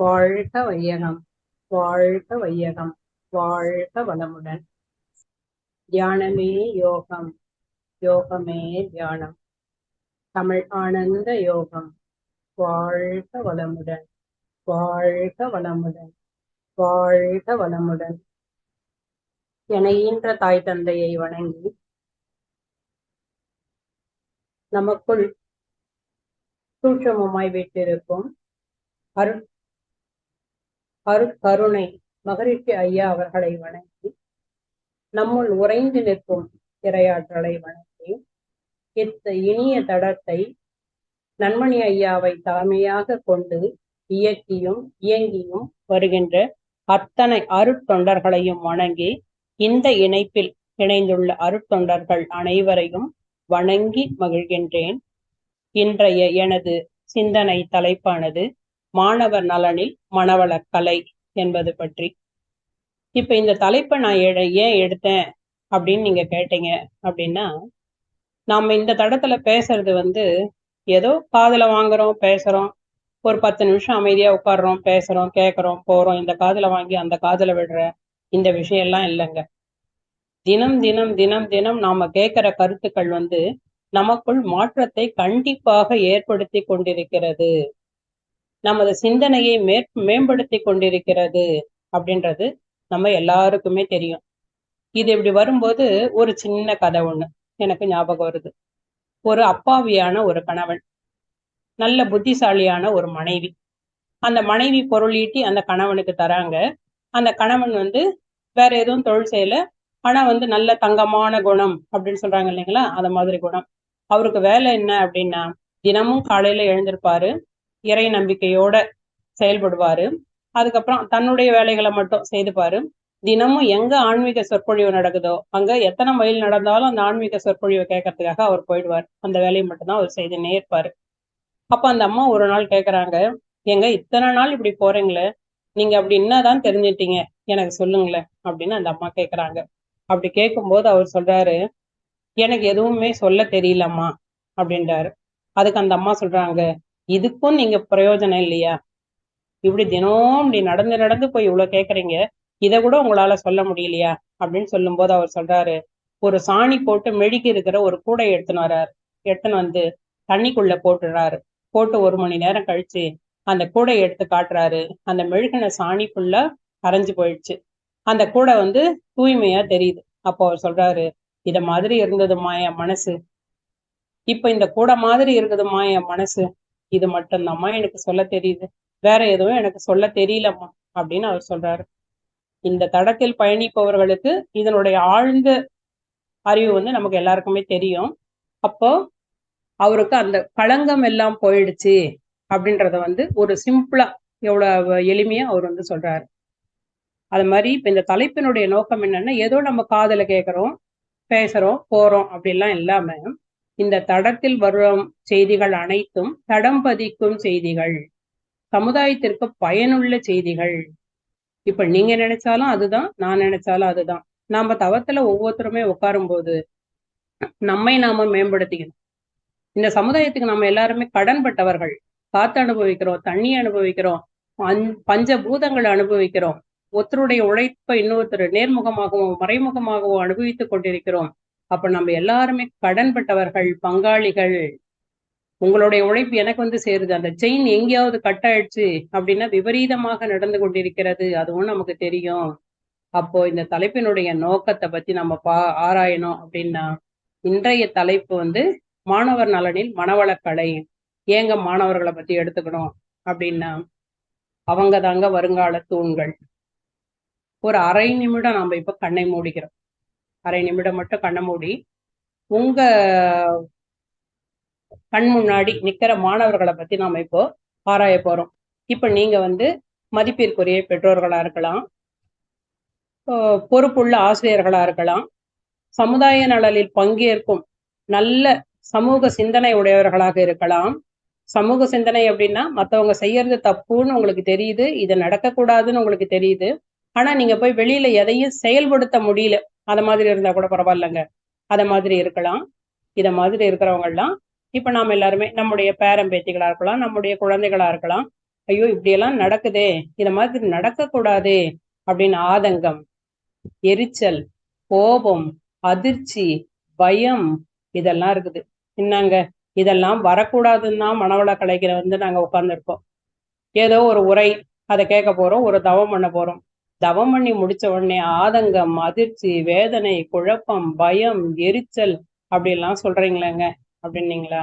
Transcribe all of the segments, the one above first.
வாழ்க வையகம், வாழ்க வையகம், வாழ்க வளமுடன். தியானமே யோகம், யோகமே தியானம். தமிழ் ஆனந்த யோகம். வாழ்க வளமுடன், வாழ்க வளமுடன், வாழ்க வளமுடன். எனையீன்ற தாய் தந்தையை வணங்கி நமக்குள் சூட்சமமாய் வீட்டிருக்கும் அருட்கருணை மகரிஷி ஐயா அவர்களை வணங்கி நம்முள் உறைந்து நிற்கும் இறையாற்றலை வணங்கி இனிய தடத்தை நன்மணி ஐயாவை தலைமையாக கொண்டு இயக்கியும் இயங்கியும் வருகின்ற அத்தனை அருட்தொண்டர்களையும் வணங்கி இந்த இணைப்பில் இணைந்துள்ள அருட்தொண்டர்கள் அனைவரையும் வணங்கி மகிழ்கின்றேன். இன்றைய எனது சிந்தனை தலைப்பானது மாணவர் நலனில் மனவளக்கலை என்பது பற்றி. இப்ப இந்த தலைப்பை நான் ஏன் எடுத்தேன் அப்படின்னு நீங்க கேட்டீங்க அப்படின்னா, நாம இந்த தடத்துல பேசுறது ஏதோ காதுல வாங்குறோம், பேசுறோம், ஒரு 10 நிமிஷம் அமைதியா உட்காடுறோம், பேசுறோம், கேட்கறோம், போறோம், இந்த காதுல வாங்கி அந்த காதுல விடுற இந்த விஷயம் எல்லாம் இல்லைங்க. தினம் தினம் தினம் தினம் நாம கேட்கிற கருத்துக்கள் நமக்குள் மாற்றத்தை கண்டிப்பாக ஏற்படுத்தி கொண்டிருக்கிறது, நமது சிந்தனையை மேம்படுத்தி கொண்டிருக்கிறது அப்படின்றது நம்ம எல்லாருக்குமே தெரியும். இது இப்படி வரும்போது ஒரு சின்ன கதை ஒண்ணு எனக்கு ஞாபகம் வருது. ஒரு அப்பாவியான ஒரு கணவன், நல்ல புத்திசாலியான ஒரு மனைவி. அந்த மனைவி பொருளீட்டி அந்த கணவனுக்கு தராங்க. அந்த கணவன் வேற எதுவும் தொழில் செய்யல, ஆனா நல்ல தங்கமான குணம் அப்படின்னு சொல்றாங்க இல்லைங்களா, அத மாதிரி குணம். அவருக்கு வேலை என்ன அப்படின்னா, தினமும் காலையில எழுந்திருப்பாரு, இறை நம்பிக்கையோட செயல்படுவாரு, அதுக்கப்புறம் தன்னுடைய வேலைகளை மட்டும் செய்துப்பாரு. தினமும் எங்க ஆன்மீக சொற்பொழிவு நடக்குதோ அங்க எத்தனை மைல் நடந்தாலும் அந்த ஆன்மீக சொற்பொழிவை கேட்கறதுக்காக அவர் போயிடுவார். அந்த வேலையை மட்டும்தான் அவர் செய்துன்னே இருப்பாரு. அப்ப அந்த அம்மா ஒரு நாள் கேக்குறாங்க, எங்க இத்தனை நாள் இப்படி போறீங்களே, நீங்க அப்படி என்னதான் தெரிஞ்சுட்டீங்க எனக்கு சொல்லுங்களேன் அப்படின்னு அந்த அம்மா கேக்குறாங்க. அப்படி கேட்கும்போது அவர் சொல்றாரு, எனக்கு எதுவுமே சொல்ல தெரியலம்மா அப்படின்றாரு. அதுக்கு அந்த அம்மா சொல்றாங்க, இதுக்கும் நீங்க பிரயோஜனம் இல்லையா, இப்படி தினம் இப்படி நடந்து நடந்து போய் இவ்வளவு கேக்குறீங்க, இதை கூட உங்களால சொல்ல முடியலையா அப்படின்னு சொல்லும் போது அவர் சொல்றாரு, ஒரு சாணி போட்டு மெழுகி இருக்கிற ஒரு கூடை எடுத்துன்னு வர்றாரு. எடுத்துன்னு தண்ணிக்குள்ள போட்டுறாரு. போட்டு 1 மணி நேரம் கழிச்சு அந்த கூடை எடுத்து காட்டுறாரு. அந்த மெழுகின சாணி ஃபுல்லா கரைஞ்சு போயிடுச்சு. அந்த கூடை தூய்மையா தெரியுது. அப்போ அவர் சொல்றாரு, இத மாதிரி இருந்ததுமா என் மனசு, இப்ப இந்த கூடை மாதிரி இருக்குதுமா என் மனசு, இது மட்டும்தாம்மா எனக்கு சொல்ல தெரியுது, வேற எதுவும் எனக்கு சொல்ல தெரியலம்மா அப்படின்னு அவர் சொல்றாரு. இந்த தடத்தில் பயணிப்பவர்களுக்கு இதனுடைய ஆழ்ந்த அறிவு நமக்கு எல்லாருக்குமே தெரியும். அப்போ அவருக்கு அந்த களங்கம் எல்லாம் போயிடுச்சு அப்படின்றத ஒரு சிம்பிளா எவ்வளவு எளிமையா அவர் சொல்றாரு. அது மாதிரி இப்ப இந்த தலைப்பினுடைய நோக்கம் என்னன்னா, ஏதோ நம்ம காதுல கேட்கிறோம், பேசுறோம், போறோம் அப்படிலாம் இல்லாம இந்த தடத்தில் வரும் செய்திகள் அனைத்தும் தடம் பதிக்கும் செய்திகள், சமுதாயத்திற்கு பயனுள்ள செய்திகள். இப்ப நீங்க நினைச்சாலும் அதுதான், நான் நினைச்சாலும் அதுதான். நாம தவத்துல ஒவ்வொருத்தருமே உட்காரும் போது நம்மை நாம மேம்படுத்திக்கணும். இந்த சமுதாயத்துக்கு நம்ம எல்லாருமே கடன்பட்டவர்கள். காத்து அனுபவிக்கிறோம், தண்ணி அனுபவிக்கிறோம், பஞ்ச பூதங்களை அனுபவிக்கிறோம். ஒருத்தருடைய உழைப்பை இன்னொருத்தர் நேர்முகமாகவும் மறைமுகமாகவும் அனுபவித்துக் கொண்டிருக்கிறோம். அப்ப நம்ம எல்லாருமே கடன்பட்டவர்கள், பங்காளிகள். உங்களுடைய உழைப்பு எனக்கு சேருது, அந்த செயின் எங்கேயாவது கட் ஆயிடுச்சு அப்படின்னா விபரீதமாக நடந்து கொண்டிருக்கிறது, அதுவும் நமக்கு தெரியும். அப்போ இந்த தலைப்பினுடைய நோக்கத்தை பத்தி நம்ம ஆராயணும் அப்படின்னா, இன்றைய தலைப்பு மாணவர் நலனில் மனவளக்கலை. ஏங்க மாணவர்களை பத்தி எடுத்துக்கணும் அப்படின்னா, அவங்க தாங்க வருங்கால தூண்கள். ஒரு அரை நிமிடம் நாம இப்ப கண்ணை மூடிக்கிறோம். அரை நிமிடம் மட்டும் கண்ணை மூடி உங்க கண் முன்னாடி நிக்கிற மாணவர்களை பத்தி நாம இப்போ ஆராய போறோம். இப்ப நீங்க மதிப்பிற்குரிய பெற்றோர்களா இருக்கலாம், பொறுப்புள்ள ஆசிரியர்களா இருக்கலாம், சமுதாய நலனில் பங்கேற்கும் நல்ல சமூக சிந்தனை உடையவர்களாக இருக்கலாம். சமூக சிந்தனை அப்படின்னா மற்றவங்க செய்யறது தப்புன்னு உங்களுக்கு தெரியுது, இது நடக்கக்கூடாதுன்னு உங்களுக்கு தெரியுது, ஆனா நீங்க போய் வெளியில எதையும் செயல்படுத்த முடியல, அத மாதிரி இருந்தா கூட பரவாயில்லைங்க, அத மாதிரி இருக்கலாம். இத மாதிரி இருக்கிறவங்க எல்லாம் இப்ப நாம எல்லாருமே நம்முடைய பேரம்பேத்திகளா இருக்கலாம், நம்முடைய குழந்தைகளா இருக்கலாம், ஐயோ இப்படியெல்லாம் நடக்குதே, இத மாதிரி நடக்கக்கூடாது அப்படின்னு ஆதங்கம், எரிச்சல், கோபம், அதிர்ச்சி, பயம் இதெல்லாம் இருக்குது. என்னங்க இதெல்லாம் வரக்கூடாதுன்னு தான் மனவள கலைக்கிற நாங்க உட்கார்ந்துருக்கோம். ஏதோ ஒரு உரை, அதை கேட்க போறோம், ஒரு தவம் பண்ண போறோம். தவம் பண்ணி முடிச்ச உடனே ஆதங்கம், அதிர்ச்சி, வேதனை, குழப்பம், பயம், எரிச்சல் அப்படி எல்லாம் சொல்றீங்களேங்க அப்படின்னீங்களா?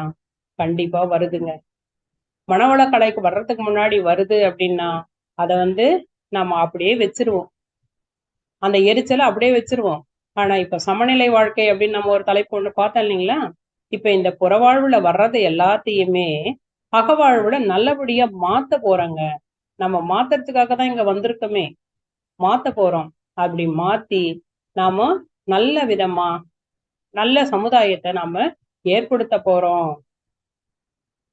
கண்டிப்பா வருதுங்க. மனவள கலைக்கு வர்றதுக்கு முன்னாடி வருது அப்படின்னா அதை நம்ம அப்படியே வச்சிருவோம், அந்த எரிச்சலை அப்படியே வச்சிருவோம். ஆனா இப்ப சமநிலை வாழ்க்கை அப்படின்னு நம்ம ஒரு தலைப்பு ஒண்ணு பார்த்தோம் இல்லைங்களா? இப்ப இந்த புறவாழ்வுல வர்றது எல்லாத்தையுமே அகவாழ்வுல நல்லபடியா மாத்த போறாங்க. நம்ம மாத்துறதுக்காக தான் இங்க வந்திருக்கோமே, மாத்த போறோம். அப்படி மாத்தி நாம நல்ல விதமா நல்ல சமுதாயத்தை நாம ஏற்படுத்த போறோம்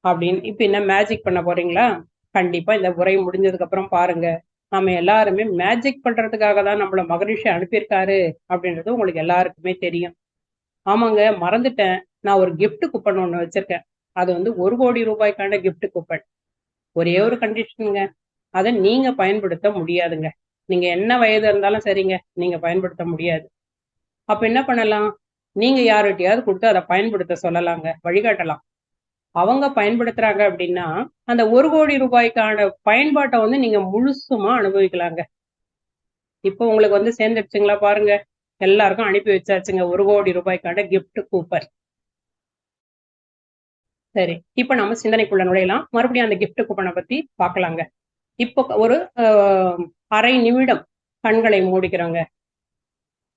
அப்படின்னு. இப்ப என்ன மேஜிக் பண்ண போறீங்களா? கண்டிப்பா இந்த உரை முடிஞ்சதுக்கு அப்புறம் பாருங்க, நம்ம எல்லாருமே மேஜிக் பண்றதுக்காக தான் நம்மள மகரிஷி அனுப்பியிருக்காரு அப்படின்றது உங்களுக்கு எல்லாருக்குமே தெரியும். ஆமாங்க, மறந்துட்டேன். நான் ஒரு கிஃப்ட் கூப்பன் ஒண்ணு வச்சிருக்கேன். அது 1 கோடி ரூபாய்க்கான கிஃப்ட் கூப்பன். ஒரே ஒரு கண்டிஷனுங்க, அதை நீங்க பயன்படுத்த முடியாதுங்க. நீங்க என்ன வயது இருந்தாலும் சரிங்க, நீங்க பயன்படுத்த முடியாது. அப்ப என்ன பண்ணலாம்? நீங்க யார்கிட்டயாவது கொடுத்து அதை பயன்படுத்த சொல்லலாங்க, வழிகாட்டலாம். அவங்க பயன்படுத்துறாங்க அப்படின்னா அந்த 1 கோடி ரூபாய்க்கான பயன்பாட்டை நீங்க முழுசுமா அனுபவிக்கலாங்க. இப்போ உங்களுக்கு சேர்ந்துடுச்சுங்களா பாருங்க, எல்லாருக்கும் அனுப்பி வச்சாச்சுங்க 1 கோடி ரூபாய்க்கான கிஃப்ட் கூப்பன். சரி, இப்ப நம்ம சிந்தனைக்குள்ள நுழையலாம். மறுபடியும் அந்த கிஃப்ட் கூப்பனை பத்தி பார்க்கலாங்க. இப்போ ஒரு அரை நிமிடம் கண்களை மூடிக்கிறோங்க.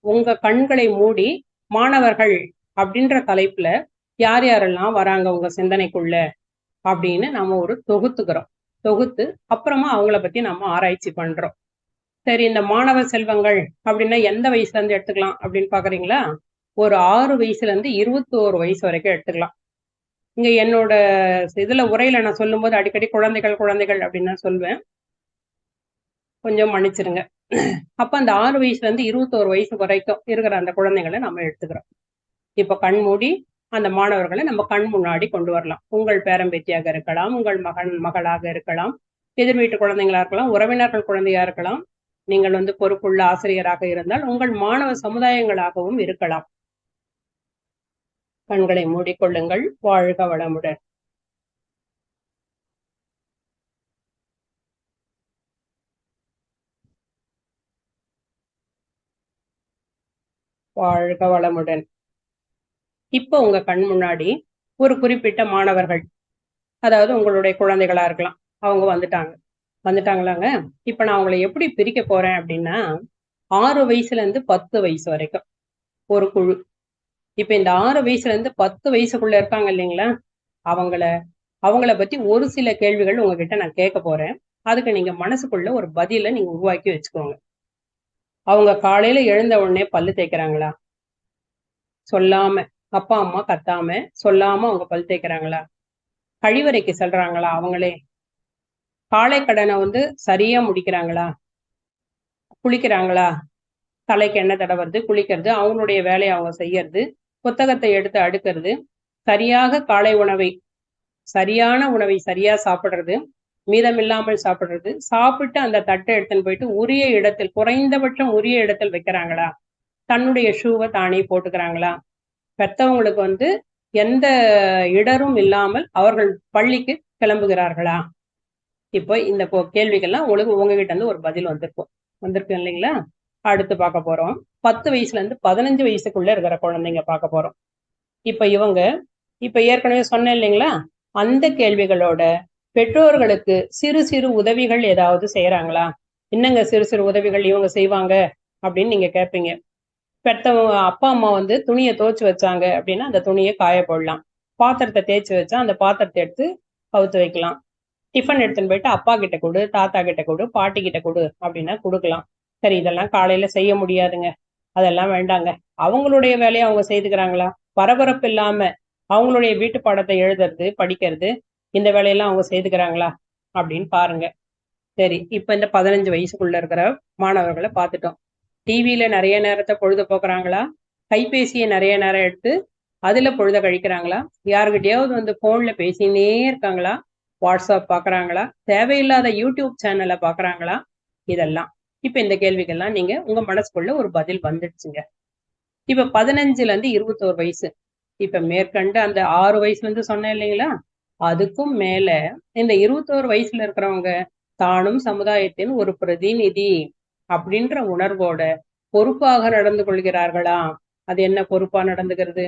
உங்க கண்களை மூடி மாணவர்கள் அப்படின்ற தலைப்புல யார் யாரெல்லாம் வராங்க உங்க சிந்தனைக்குள்ள அப்படின்னு நாம ஒரு தொகுத்துக்கிறோம். தொகுத்து அப்புறமா அவங்கள பத்தி நம்ம ஆராய்ச்சி பண்றோம். சரி, இந்த மாணவ செல்வங்கள் அப்படின்னா எந்த வயசுல இருந்து எடுத்துக்கலாம் அப்படின்னு பாக்குறீங்களா? ஒரு 6 வயசுல இருந்து 21 வயசு வரைக்கும் எடுத்துக்கலாம். இங்க என்னோட இதுல உரையில நான் சொல்லும் போது அடிக்கடி குழந்தைகள் குழந்தைகள் அப்படின்னு தான் சொல்வேன், கொஞ்சம் மன்னிச்சிருங்க. அப்ப அந்த 6 வயசுல இருந்து 21 வயசு வரைக்கும் இருக்கிற அந்த குழந்தைகளை நம்ம எடுத்துக்கிறோம். இப்ப கண் மூடி அந்த மாணவர்களை நம்ம கண் முன்னாடி கொண்டு வரலாம். உங்கள் பேரம்பேத்தியாக இருக்கலாம், உங்கள் மகன் மகளாக இருக்கலாம், எதிர் வீட்டு குழந்தைங்களா இருக்கலாம், உறவினர்கள் குழந்தையா இருக்கலாம். நீங்கள் பொறுப்புள்ள ஆசிரியராக இருந்தால் உங்கள் மாணவ சமுதாயங்களாகவும் இருக்கலாம். கண்களை மூடிக்கொள்ளுங்கள். வாழ்க வளமுடன். வாழ்க வளமுடன். இப்ப உங்க கண் முன்னாடி ஒரு குறிப்பிட்ட மாணவர்கள், அதாவது உங்களுடைய குழந்தைகளா இருக்கலாம், அவங்க வந்துட்டாங்களாங்க. இப்ப நான் அவங்களை எப்படி பிரிக்க போறேன் அப்படின்னா 6 வயசுல இருந்து 10 வயசு வரைக்கும் ஒரு குழு. இப்ப இந்த 6 வயசுல இருந்து 10 வயசுக்குள்ள இருக்காங்க இல்லைங்களா, அவங்கள பத்தி ஒரு சில கேள்விகள் உங்ககிட்ட நான் கேட்க போறேன். அதுக்கு நீங்க மனசுக்குள்ள ஒரு பதில நீங்க உருவாக்கி வச்சுக்கோங்க. அவங்க காலையில எழுந்த உடனே பல்லு தேய்க்கிறாங்களா? சொல்லாம, அப்பா அம்மா கத்தாம சொல்லாம அவங்க பல் தேய்க்கிறாங்களா? கழிவறைக்கு செல்றாங்களா அவங்களே? காலை கடனை சரியா முடிக்கிறாங்களா? குளிக்கிறாங்களா? தலைக்கு எண்ணெய் தடவுறது, குளிக்கிறது, அவங்களுடைய வேலையை அவங்க செய்யறது, புத்தகத்தை எடுத்து அடுக்கிறது, சரியாக காலை உணவை, சரியான உணவை சரியா சாப்பிடுறது, மீதமில்லாமல் சாப்பிடுறது, சாப்பிட்டு அந்த தட்டை எடுத்துன்னு போயிட்டு உரிய இடத்தில், குறைந்தபட்சம் உரிய இடத்தில் வைக்கிறாங்களா? தன்னுடைய ஷூவை தானே போட்டுக்கிறாங்களா? பெத்தவங்களுக்கு எந்த இடரும் இல்லாமல் அவர்கள் பள்ளிக்கு கிளம்புகிறார்களா? இப்போ இந்த கேள்விகள்லாம் உங்ககிட்ட இருந்து ஒரு பதில் வந்திருக்கு இல்லைங்களா? அடுத்து பார்க்க போறோம். 10 வயசுல இருந்து 15 வயசுக்குள்ள இருக்கிற குழந்தைங்க பார்க்க போறோம். இப்ப ஏற்கனவே சொன்னேன் இல்லைங்களா, அந்த கேள்விகளோட பெற்றோர்களுக்கு சிறு சிறு உதவிகள் ஏதாவது செய்யறாங்களா? என்னங்க சிறு சிறு உதவிகள் இவங்க செய்வாங்க அப்படின்னு நீங்க கேட்பீங்க. பெத்தவங்க அப்பா அம்மா துணியை துவைச்சு வச்சாங்க அப்படின்னா அந்த துணியை காய போடலாம். பாத்திரத்தை தேய்ச்சி வச்சா அந்த பாத்திரத்தை எடுத்து கவுத்து வைக்கலாம். டிஃபன் எடுத்துன்னு போயிட்டு அப்பா கிட்ட கொடு, தாத்தா கிட்ட கொடு, பாட்டி கிட்ட கொடு அப்படின்னா கொடுக்கலாம். சரி, இதெல்லாம் காலையில செய்ய முடியாதுங்க, அதெல்லாம் வேண்டாங்க. அவங்களுடைய வேலையை அவங்க செய்துக்கிறாங்களா? பரபரப்பு இல்லாம அவங்களுடைய வீட்டு பாடத்தை எழுதுறது, படிக்கிறது, இந்த வேலையெல்லாம் அவங்க செய்துக்கிறாங்களா அப்படின்னு பாருங்க. சரி, இப்ப இந்த 15 வயசுக்குள்ள இருக்கிற மாணவர்களை பார்த்துட்டோம். டிவியில நிறைய நேரத்தை பொழுது போக்குறாங்களா? கைபேசியை நிறைய நேரம் எடுத்து அதுல பொழுத கழிக்கிறாங்களா? யாருக்கிட்டையாவது போன்ல பேசினே இருக்காங்களா? வாட்ஸ்அப் பாக்குறாங்களா, தேவையில்லாத யூடியூப் சேனலை பாக்குறாங்களா, இதெல்லாம். இப்ப இந்த கேள்விகள்லாம் நீங்க உங்க மனசுக்குள்ள ஒரு பதில் வந்துடுச்சுங்க. இப்ப 15ல இருந்து 21 வயசு. இப்ப மேற்கண்ட அந்த 6 வயசுல இருந்து சொன்னேன் இல்லைங்களா, அதுக்கும் மேல இந்த 21 வயசுல இருக்கிறவங்க தானும் சமுதாயத்தின் ஒரு பிரதிநிதி அப்படின்ற உணர்வோட பொறுப்பாக நடந்து கொள்கிறார்களா? அது என்ன பொறுப்பா நடந்துக்கிறது?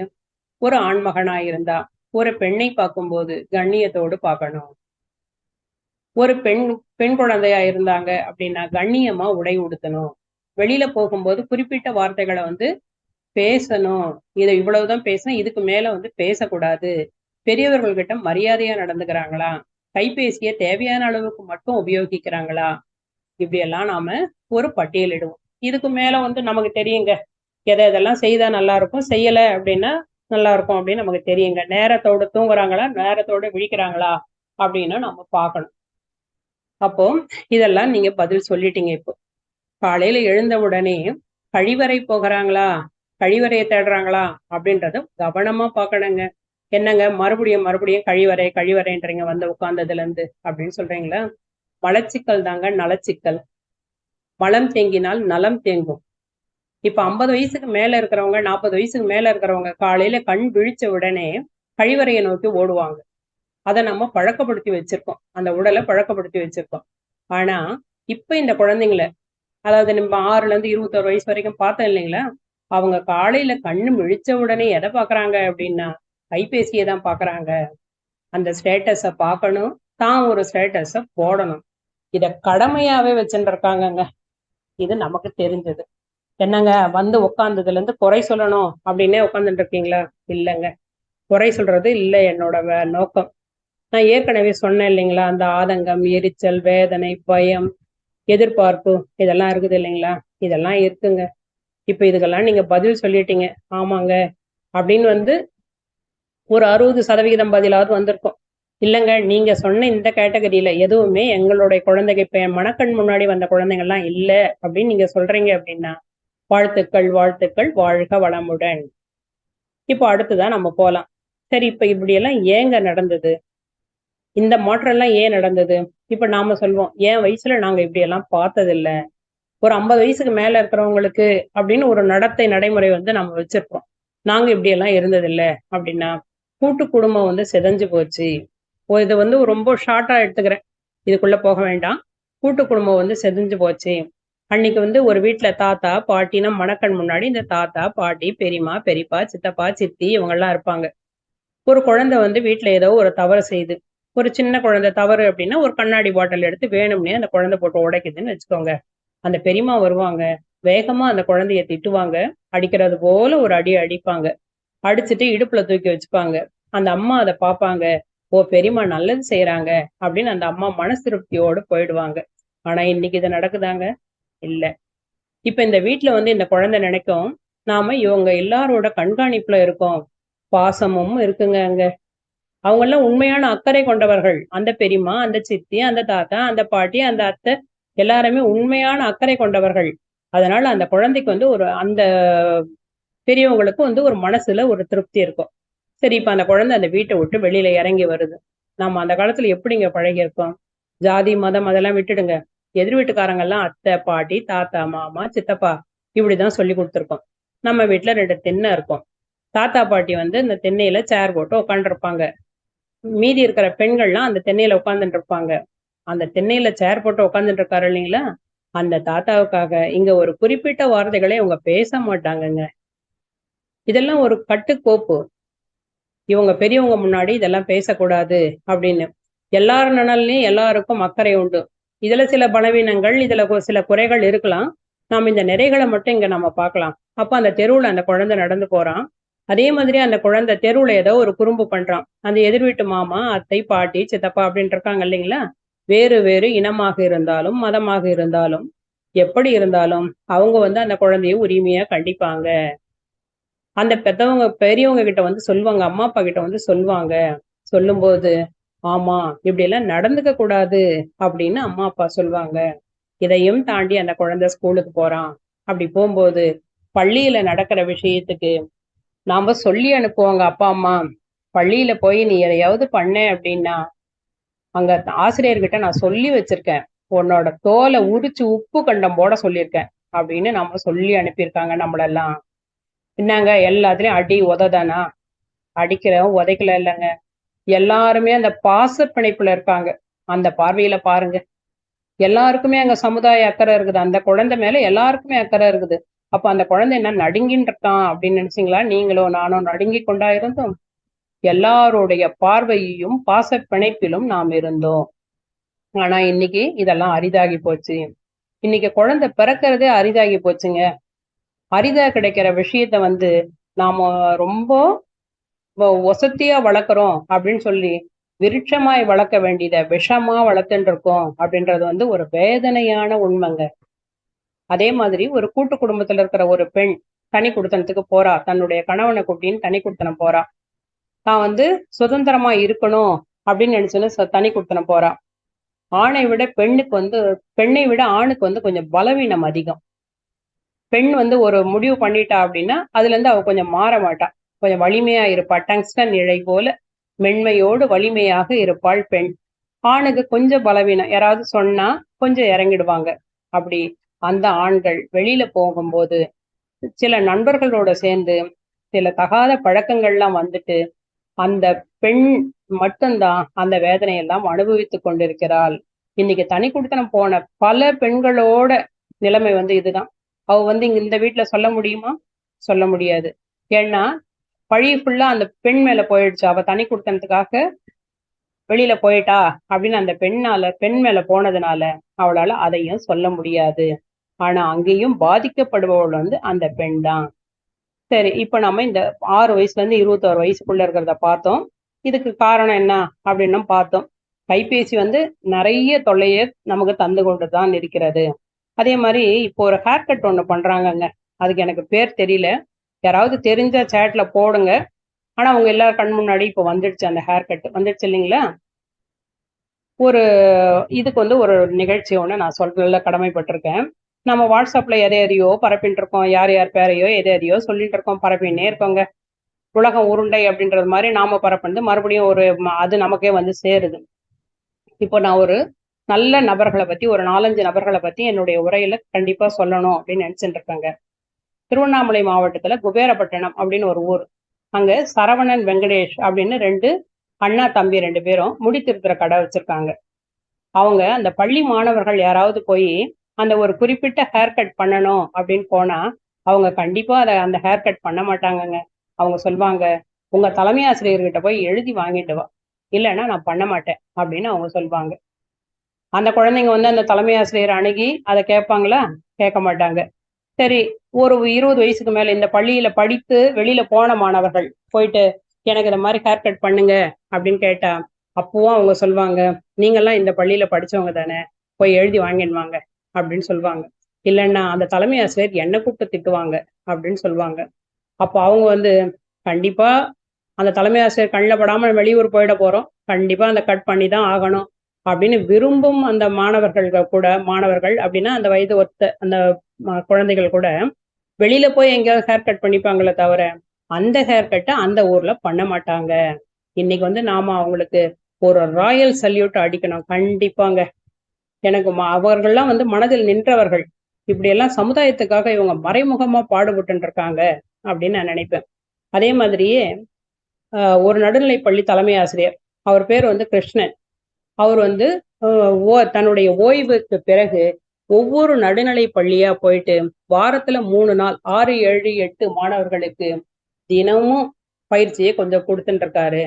ஒரு ஆண்மகனா இருந்தா ஒரு பெண்ணை பார்க்கும்போது கண்ணியத்தோடு பார்க்கணும். ஒரு பெண் குழந்தையா இருந்தாங்க அப்படின்னா கண்ணியமா உடை உடுத்தணும். வெளியில போகும்போது குறிப்பிட்ட வார்த்தைகளை பேசணும். இதை இவ்வளவுதான் பேசணும், இதுக்கு மேல பேசக்கூடாது. பெரியவர்கள் கிட்ட மரியாதையா நடந்துக்கிறாங்களா? கைபேசியை தேவையான அளவுக்கு மட்டும் உபயோகிக்கிறாங்களா? இப்படியெல்லாம் நாம ஒரு பட்டியலிடுவோம். இதுக்கு மேல நமக்கு தெரியுங்க. எதை எதெல்லாம் செய்தா நல்லா இருக்கும், செய்யல அப்படின்னா நல்லா இருக்கும் அப்படின்னு நமக்கு தெரியுங்க. நேரத்தோட தூங்குறாங்களா, நேரத்தோட விழிக்கிறாங்களா அப்படின்னு நம்ம பார்க்கணும். அப்போ இதெல்லாம் நீங்க பதில் சொல்லிட்டீங்க. இப்போ காலையில எழுந்த உடனே கழிவறை போகிறாங்களா, கழிவறையை தேடுறாங்களா அப்படின்றத கவனமா பார்க்கணுங்க. என்னங்க மறுபடியும் மறுபடியும் கழிவறை கழிவறைன்றீங்க உட்கார்ந்ததுல இருந்து அப்படின்னு சொல்றீங்களா? மலச்சிக்கல் தாங்க நலச்சிக்கல். மலம் தேங்கினால் நலம் தேங்கும். இப்ப 50 வயசுக்கு மேல இருக்கிறவங்க, 40 வயசுக்கு மேல இருக்கிறவங்க காலையில கண் விழிச்ச உடனே கழிவறையை நோக்கி ஓடுவாங்க. அதை நம்ம பழக்கப்படுத்தி வச்சிருக்கோம். அந்த உடலை பழக்கப்படுத்தி வச்சிருக்கோம். ஆனா இப்ப இந்த குழந்தைங்கள, அதாவது நம்ம 6ல இருந்து 21 வயசு வரைக்கும் பார்த்தோம் இல்லைங்களா, அவங்க காலையில கண்ணு விழிச்ச உடனே எதை பாக்குறாங்க அப்படின்னா கைபேசியை தான் பாக்குறாங்க. அந்த ஸ்டேட்டஸ பார்க்கணும், தான் ஒரு ஸ்டேட்டஸ போடணும். இத கடமையாவே வச்சுட்டு இருக்காங்கங்க. இது நமக்கு தெரிஞ்சது. என்னங்க உட்கார்ந்ததுல இருந்து குறை சொல்லணும் அப்படின்னே உட்கார்ந்துட்டு இருக்கீங்களா? இல்லைங்க, குறை சொல்றது இல்லை என்னோட நோக்கம். நான் ஏற்கனவே சொன்னேன் இல்லைங்களா, அந்த ஆதங்கம், எரிச்சல், வேதனை, பயம், எதிர்பார்ப்பு இதெல்லாம் இருக்குது இல்லைங்களா, இதெல்லாம் இருக்குங்க. இப்ப இதுக்கெல்லாம் நீங்க பதில் சொல்லிட்டீங்க. ஆமாங்க அப்படின்னு ஒரு 60% பதிலாவது வந்திருக்கும். இல்லைங்க, நீங்க சொன்ன இந்த கேட்டகரியில எதுவுமே எங்களுடைய குழந்தைங்க இப்ப என் மனக்கண் முன்னாடி வந்த குழந்தைங்கள்லாம் இல்ல அப்படின்னு நீங்க சொல்றீங்க அப்படின்னா வாழ்த்துக்கள், வாழ்த்துக்கள், வாழ்க வளமுடன். இப்போ அடுத்துதான் நம்ம போலாம். சரி, இப்ப இப்படி எல்லாம் ஏங்க நடந்தது? இந்த மாற்றம் எல்லாம் ஏன் நடந்தது? இப்ப நாம சொல்வோம், என் வயசுல நாங்க இப்படி எல்லாம் பார்த்தது இல்ல. ஒரு 50 வயசுக்கு மேல இருக்கிறவங்களுக்கு அப்படின்னு ஒரு நடத்தை நடைமுறை நம்ம வச்சிருக்கோம். நாங்க இப்படி எல்லாம் இருந்தது இல்ல அப்படின்னா, கூட்டு குடும்பம் சிதைஞ்சு போச்சு. இது ரொம்ப ஷார்ட்டா எடுத்துக்கிறேன், இதுக்குள்ள போக வேண்டாம். கூட்டு குடும்பம் செதிஞ்சு போச்சு. அன்னைக்கு ஒரு வீட்டுல தாத்தா பாட்டினா மணக்கண் முன்னாடி இந்த தாத்தா பாட்டி பெரியம்மா பெரியப்பா சித்தப்பா சித்தி இவங்க எல்லாம் இருப்பாங்க. ஒரு குழந்தை வீட்டுல ஏதோ ஒரு தவறு செய்யுது. ஒரு சின்ன குழந்தை தவறு அப்படின்னா ஒரு கண்ணாடி பாட்டில் எடுத்து வேணும்னே அந்த குழந்தை போட்டு உடைக்குதுன்னு வச்சுக்கோங்க. அந்த பெரியம்மா வருவாங்க, வேகமா அந்த குழந்தைய திட்டுவாங்க, அடிக்கிறது போல ஒரு அடி அடிப்பாங்க. அடிச்சுட்டு இடுப்புல தூக்கி வச்சுப்பாங்க. அந்த அம்மா அதை பார்ப்பாங்க, ஓ பெரியம்மா நல்லது செய்யறாங்க அப்படின்னு அந்த அம்மா மனசு திருப்தியோடு போயிடுவாங்க. ஆனா இன்னைக்கு இது நடக்குதாங்க? இல்ல. இப்ப இந்த வீட்டுல இந்த குழந்தை நினைக்கும், நாம இவங்க எல்லாரோட கண்காணிப்புல இருக்கோம், பாசமும் இருக்குங்க அங்க. அவங்க எல்லாம் உண்மையான அக்கறை கொண்டவர்கள். அந்த பெரியம்மா, அந்த சித்தி, அந்த தாத்தா, அந்த பாட்டி, அந்த அத்தை எல்லாருமே உண்மையான அக்கறை கொண்டவர்கள். அதனால அந்த குழந்தைக்கு ஒரு அந்த பெரியவங்களுக்கு ஒரு மனசுல ஒரு திருப்தி இருக்கும். சரி, இப்ப அந்த குழந்தை அந்த வீட்டை விட்டு வெளியில இறங்கி வருது. நம்ம அந்த காலத்துல எப்படிங்க பழகி இருக்கோம்? ஜாதி மதம் அதெல்லாம் விட்டுடுங்க. எதிர் வீட்டுக்காரங்க எல்லாம் அத்தை பாட்டி தாத்தா மாமா சித்தப்பா இப்படிதான் சொல்லி கொடுத்துருக்கோம். நம்ம வீட்டுல 2 திண்ணை இருக்கும். தாத்தா பாட்டி இந்த திண்ணையில சேர் போட்டு உட்காந்துருப்பாங்க. மீதி இருக்கிற பெண்கள்லாம் அந்த திண்ணையில உட்காந்துட்டு இருப்பாங்க. அந்த திண்ணையில சேர் போட்டு உட்காந்துட்டு இருக்காரு இல்லைங்களா, அந்த தாத்தாவுக்காக இங்க ஒரு குறிப்பிட்ட வார்த்தைகளை அவங்க பேச மாட்டாங்கங்க. இதெல்லாம் ஒரு கட்டுக்கோப்பு. இவங்க பெரியவங்க முன்னாடி இதெல்லாம் பேசக்கூடாது அப்படின்னு. எல்லார் நலன்லயும் எல்லாருக்கும் அக்கறை உண்டு. இதுல சில பலவீனங்கள், இதுல சில குறைகள் இருக்கலாம். நாம இந்த நிறைகளை மட்டும் இங்க நம்ம பார்க்கலாம். அப்ப அந்த தெருவுல அந்த குழந்தை நடந்து போறான். அதே மாதிரி அந்த குழந்தை தெருவுல ஏதோ ஒரு குறும்பு பண்றான். அந்த எதிர் வீட்டு மாமா அத்தை பாட்டி சித்தப்பா அப்படின்னு இருக்காங்க இல்லைங்களா, வேறு வேறு இனமாக இருந்தாலும் மதமாக இருந்தாலும் எப்படி இருந்தாலும் அவங்க அந்த குழந்தைய உரிமையா கண்டிப்பாங்க. அந்த பெத்தவங்க பெரியவங்க கிட்ட சொல்லுவாங்க, அம்மா அப்பா கிட்ட சொல்லுவாங்க. சொல்லும்போது ஆமா இப்படி எல்லாம் நடந்துக்க கூடாது அப்படின்னு அம்மா அப்பா சொல்லுவாங்க. இதையும் தாண்டி அந்த குழந்தை ஸ்கூலுக்கு போறான். அப்படி போகும்போது பள்ளியில நடக்கிற விஷயத்துக்கு நாம சொல்லி அனுப்புவாங்க அப்பா அம்மா. பள்ளியில போய் நீ எதையாவது பண்ண அப்படின்னா அங்க ஆசிரியர்கிட்ட நான் சொல்லி வச்சிருக்கேன், உன்னோட தோலை உரிச்சு உப்பு கண்டம் போட சொல்லியிருக்கேன் அப்படின்னு நம்ம சொல்லி அனுப்பியிருக்காங்க நம்மளெல்லாம். என்னங்க எல்லாத்துலயும் அடி உததானா? அடிக்கிறவன் உதைக்கல இல்லைங்க, எல்லாருமே அந்த பாச பிணைப்புல இருக்காங்க. அந்த பார்வையில பாருங்க, எல்லாருக்குமே அங்க சமுதாய அக்கறை இருக்குது, அந்த குழந்தை மேல எல்லாருக்குமே அக்கறை இருக்குது. அப்ப அந்த குழந்தை என்ன நடுங்கின்னு இருக்கான் அப்படின்னு நினைச்சீங்களா? நீங்களும் நானும் நடுங்கி கொண்டா இருந்தோம்? எல்லாருடைய பார்வையையும் பாச பிணைப்பிலும் நாம் இருந்தோம். ஆனா இன்னைக்கு இதெல்லாம் அரிதாகி போச்சு. இன்னைக்கு குழந்தை பிறக்கிறதே அரிதாகி போச்சுங்க. அரிதா கிடைக்கிற விஷயத்த வந்து நாம ரொம்ப ஒசத்தியா வளர்க்குறோம் அப்படின்னு சொல்லி விருட்சமாய் வளர்க்க வேண்டியத விஷமா வளர்த்துட்டு இருக்கோம் அப்படின்றது வந்து ஒரு வேதனையான உண்மைங்க. அதே மாதிரி ஒரு கூட்டு குடும்பத்துல இருக்கிற ஒரு பெண் தனி குடுத்தனத்துக்கு போறா, தன்னுடைய கணவனை கூட்டின்னு தனி குடுத்தனம் போறா. தான் வந்து சுதந்திரமா இருக்கணும் அப்படின்னு நினைச்சுன்னு தனி குடுத்தனம் போறா. ஆணை விட பெண்ணுக்கு வந்து பெண்ணை விட ஆணுக்கு வந்து கொஞ்சம் பலவீனம் அதிகம். பெண் வந்து ஒரு முடிவு பண்ணிட்டா அப்படின்னா அதுல இருந்து அவ கொஞ்சம் மாற மாட்டா, கொஞ்சம் வலிமையா இருப்பா. டங்ஸ்டன் இழை போல மென்மையோடு வலிமையாக இருப்பாள் பெண். ஆணுக்கு கொஞ்சம் பலவீனம், யாராவது சொன்னா கொஞ்சம் இறங்கிடுவாங்க. அப்படி அந்த ஆண்கள் வெளியில போகும்போது சில நண்பர்களோட சேர்ந்து சில தகாத பழக்கங்கள்லாம் வந்துட்டு அந்த பெண் மட்டும்தான் அந்த வேதனையெல்லாம் அனுபவித்துக் கொண்டிருக்கிறாள். இன்னைக்கு தனி குடித்தனம் போன பல பெண்களோட நிலைமை வந்து இதுதான். அவ வந்து இங்க இந்த வீட்டுல சொல்ல முடியுமா? சொல்ல முடியாது. ஏன்னா பழி ஃபுல்லா அந்த பெண் மேல போயிடுச்சு. அவ தனி குடுத்தனத்துக்காக வெளியில போயிட்டா அப்படின்னு அந்த பெண் மேல போனதுனால அவளால அதையும் சொல்ல முடியாது. ஆனா அங்கேயும் பாதிக்கப்படுபவள் வந்து அந்த பெண் தான். சரி, இப்ப நம்ம இந்த 6 வயசுல இருந்து 21 வயசுக்குள்ள இருக்கிறத பார்த்தோம். இதுக்கு காரணம் என்ன அப்படின்னு பார்த்தோம். கைபேசி வந்து நிறைய தொல்லையை நமக்கு தந்து கொண்டுதான் இருக்கிறது. அதே மாதிரி இப்போ ஒரு ஹேர் கட் ஒண்ணு பண்றாங்கங்க. அதுக்கு எனக்கு பேர் தெரியல, யாராவது தெரிஞ்ச சேட்ல போடுங்க. ஆனா அவங்க எல்லாரும் கண் முன்னாடி இப்போ வந்துடுச்சு, அந்த ஹேர் கட் வந்துடுச்சு இல்லைங்களா? ஒரு இதுக்கு வந்து ஒரு நிகழ்ச்சி ஒன்று நான் சொல்றதுல கடமைப்பட்டிருக்கேன். நம்ம வாட்ஸ்அப்ல எதையோ பரப்பிட்டு இருக்கோம், யார் யார் பேரையோ எதையோ சொல்லிட்டு இருக்கோம், பரப்பின்னே இருக்கோங்க. உலகம் உருண்டை அப்படின்றது மாதிரி நாம பரப்புனது மறுபடியும் அது நமக்கே வந்து சேருது. இப்போ நான் ஒரு நல்ல நபர்களை பத்தி ஒரு 4-5 நபர்களை பத்தி என்னுடைய உரையில கண்டிப்பா சொல்லணும் அப்படின்னு நினைச்சுட்டு இருக்கேங்க. திருவண்ணாமலை மாவட்டத்துல குபேரப்பட்டினம் அப்படின்னு ஒரு ஊர். அங்க சரவணன் வெங்கடேஷ் அப்படின்னு 2 அண்ணா தம்பி 2 பேரும் முடி திருத்துற கடை வச்சிருக்காங்க. அவங்க அந்த பள்ளி மாணவர்கள் யாராவது போய் அந்த ஒரு குறிப்பிட்ட ஹேர் கட் பண்ணணும் அப்படின்னு போனா அவங்க கண்டிப்பா அந்த ஹேர் கட் பண்ண மாட்டாங்கங்க. அவங்க சொல்லுவாங்க, உங்க தலைமை ஆசிரியர்கிட்ட போய் எழுதி வாங்கிட்டு வா, இல்லைன்னா நான் பண்ண மாட்டேன் அப்படின்னு அவங்க சொல்லுவாங்க. அந்த குழந்தைங்க வந்து அந்த தலைமை ஆசிரியர் அணுகி அதை கேட்பாங்களா? கேட்க மாட்டாங்க. சரி, ஒரு 20 வயசுக்கு மேல இந்த பள்ளியில படித்து வெளியில போன மாணவர்கள் போயிட்டு எனக்கு இந்த மாதிரி ஹேர் கட் பண்ணுங்க அப்படின்னு கேட்டா அப்பவும் அவங்க சொல்லுவாங்க, நீங்கெல்லாம் இந்த பள்ளியில படிச்சவங்க தானே, போய் எழுதி வாங்கிடுவாங்க அப்படின்னு சொல்லுவாங்க. இல்லைன்னா அந்த தலைமை ஆசிரியர் என்னை கூப்பிட்டு திட்டுவாங்க அப்படின்னு சொல்லுவாங்க. அப்போ அவங்க வந்து கண்டிப்பா அந்த தலைமை ஆசிரியர் கண்ணில் படாமல் வெளியூர் போயிட போறோம், கண்டிப்பா அந்த கட் பண்ணி தான் ஆகணும் அப்படின்னு விரும்பும் அந்த மாணவர்கள் அப்படின்னா அந்த வயது ஒத்த அந்த குழந்தைகள் கூட வெளியில போய் எங்கேயாவது ஹேர் கட் பண்ணிப்பாங்களே தவிர அந்த ஹேர் கட்டை அந்த ஊர்ல பண்ண மாட்டாங்க. இன்னைக்கு வந்து நாம அவங்களுக்கு ஒரு ராயல் சல்யூட் அடிக்கணும் கண்டிப்பாங்க. எனக்கு அவர்கள்லாம் வந்து மனதில் நின்றவர்கள். இப்படியெல்லாம் சமுதாயத்துக்காக இவங்க மறைமுகமா பாடுபட்டு இருக்காங்க அப்படின்னு நான் நினைப்பேன். அதே மாதிரியே ஒரு நடுநிலை பள்ளி தலைமை ஆசிரியர், அவர் பேர் வந்து கிருஷ்ணன். அவர் வந்து தன்னுடைய ஓய்வுக்கு பிறகு ஒவ்வொரு நடுநிலை பள்ளியா போயிட்டு வாரத்துல 3 நாள் 6, 7, 8 மாணவர்களுக்கு தினமும் பயிற்சியை கொஞ்சம் கொடுத்துட்டு இருக்காரு.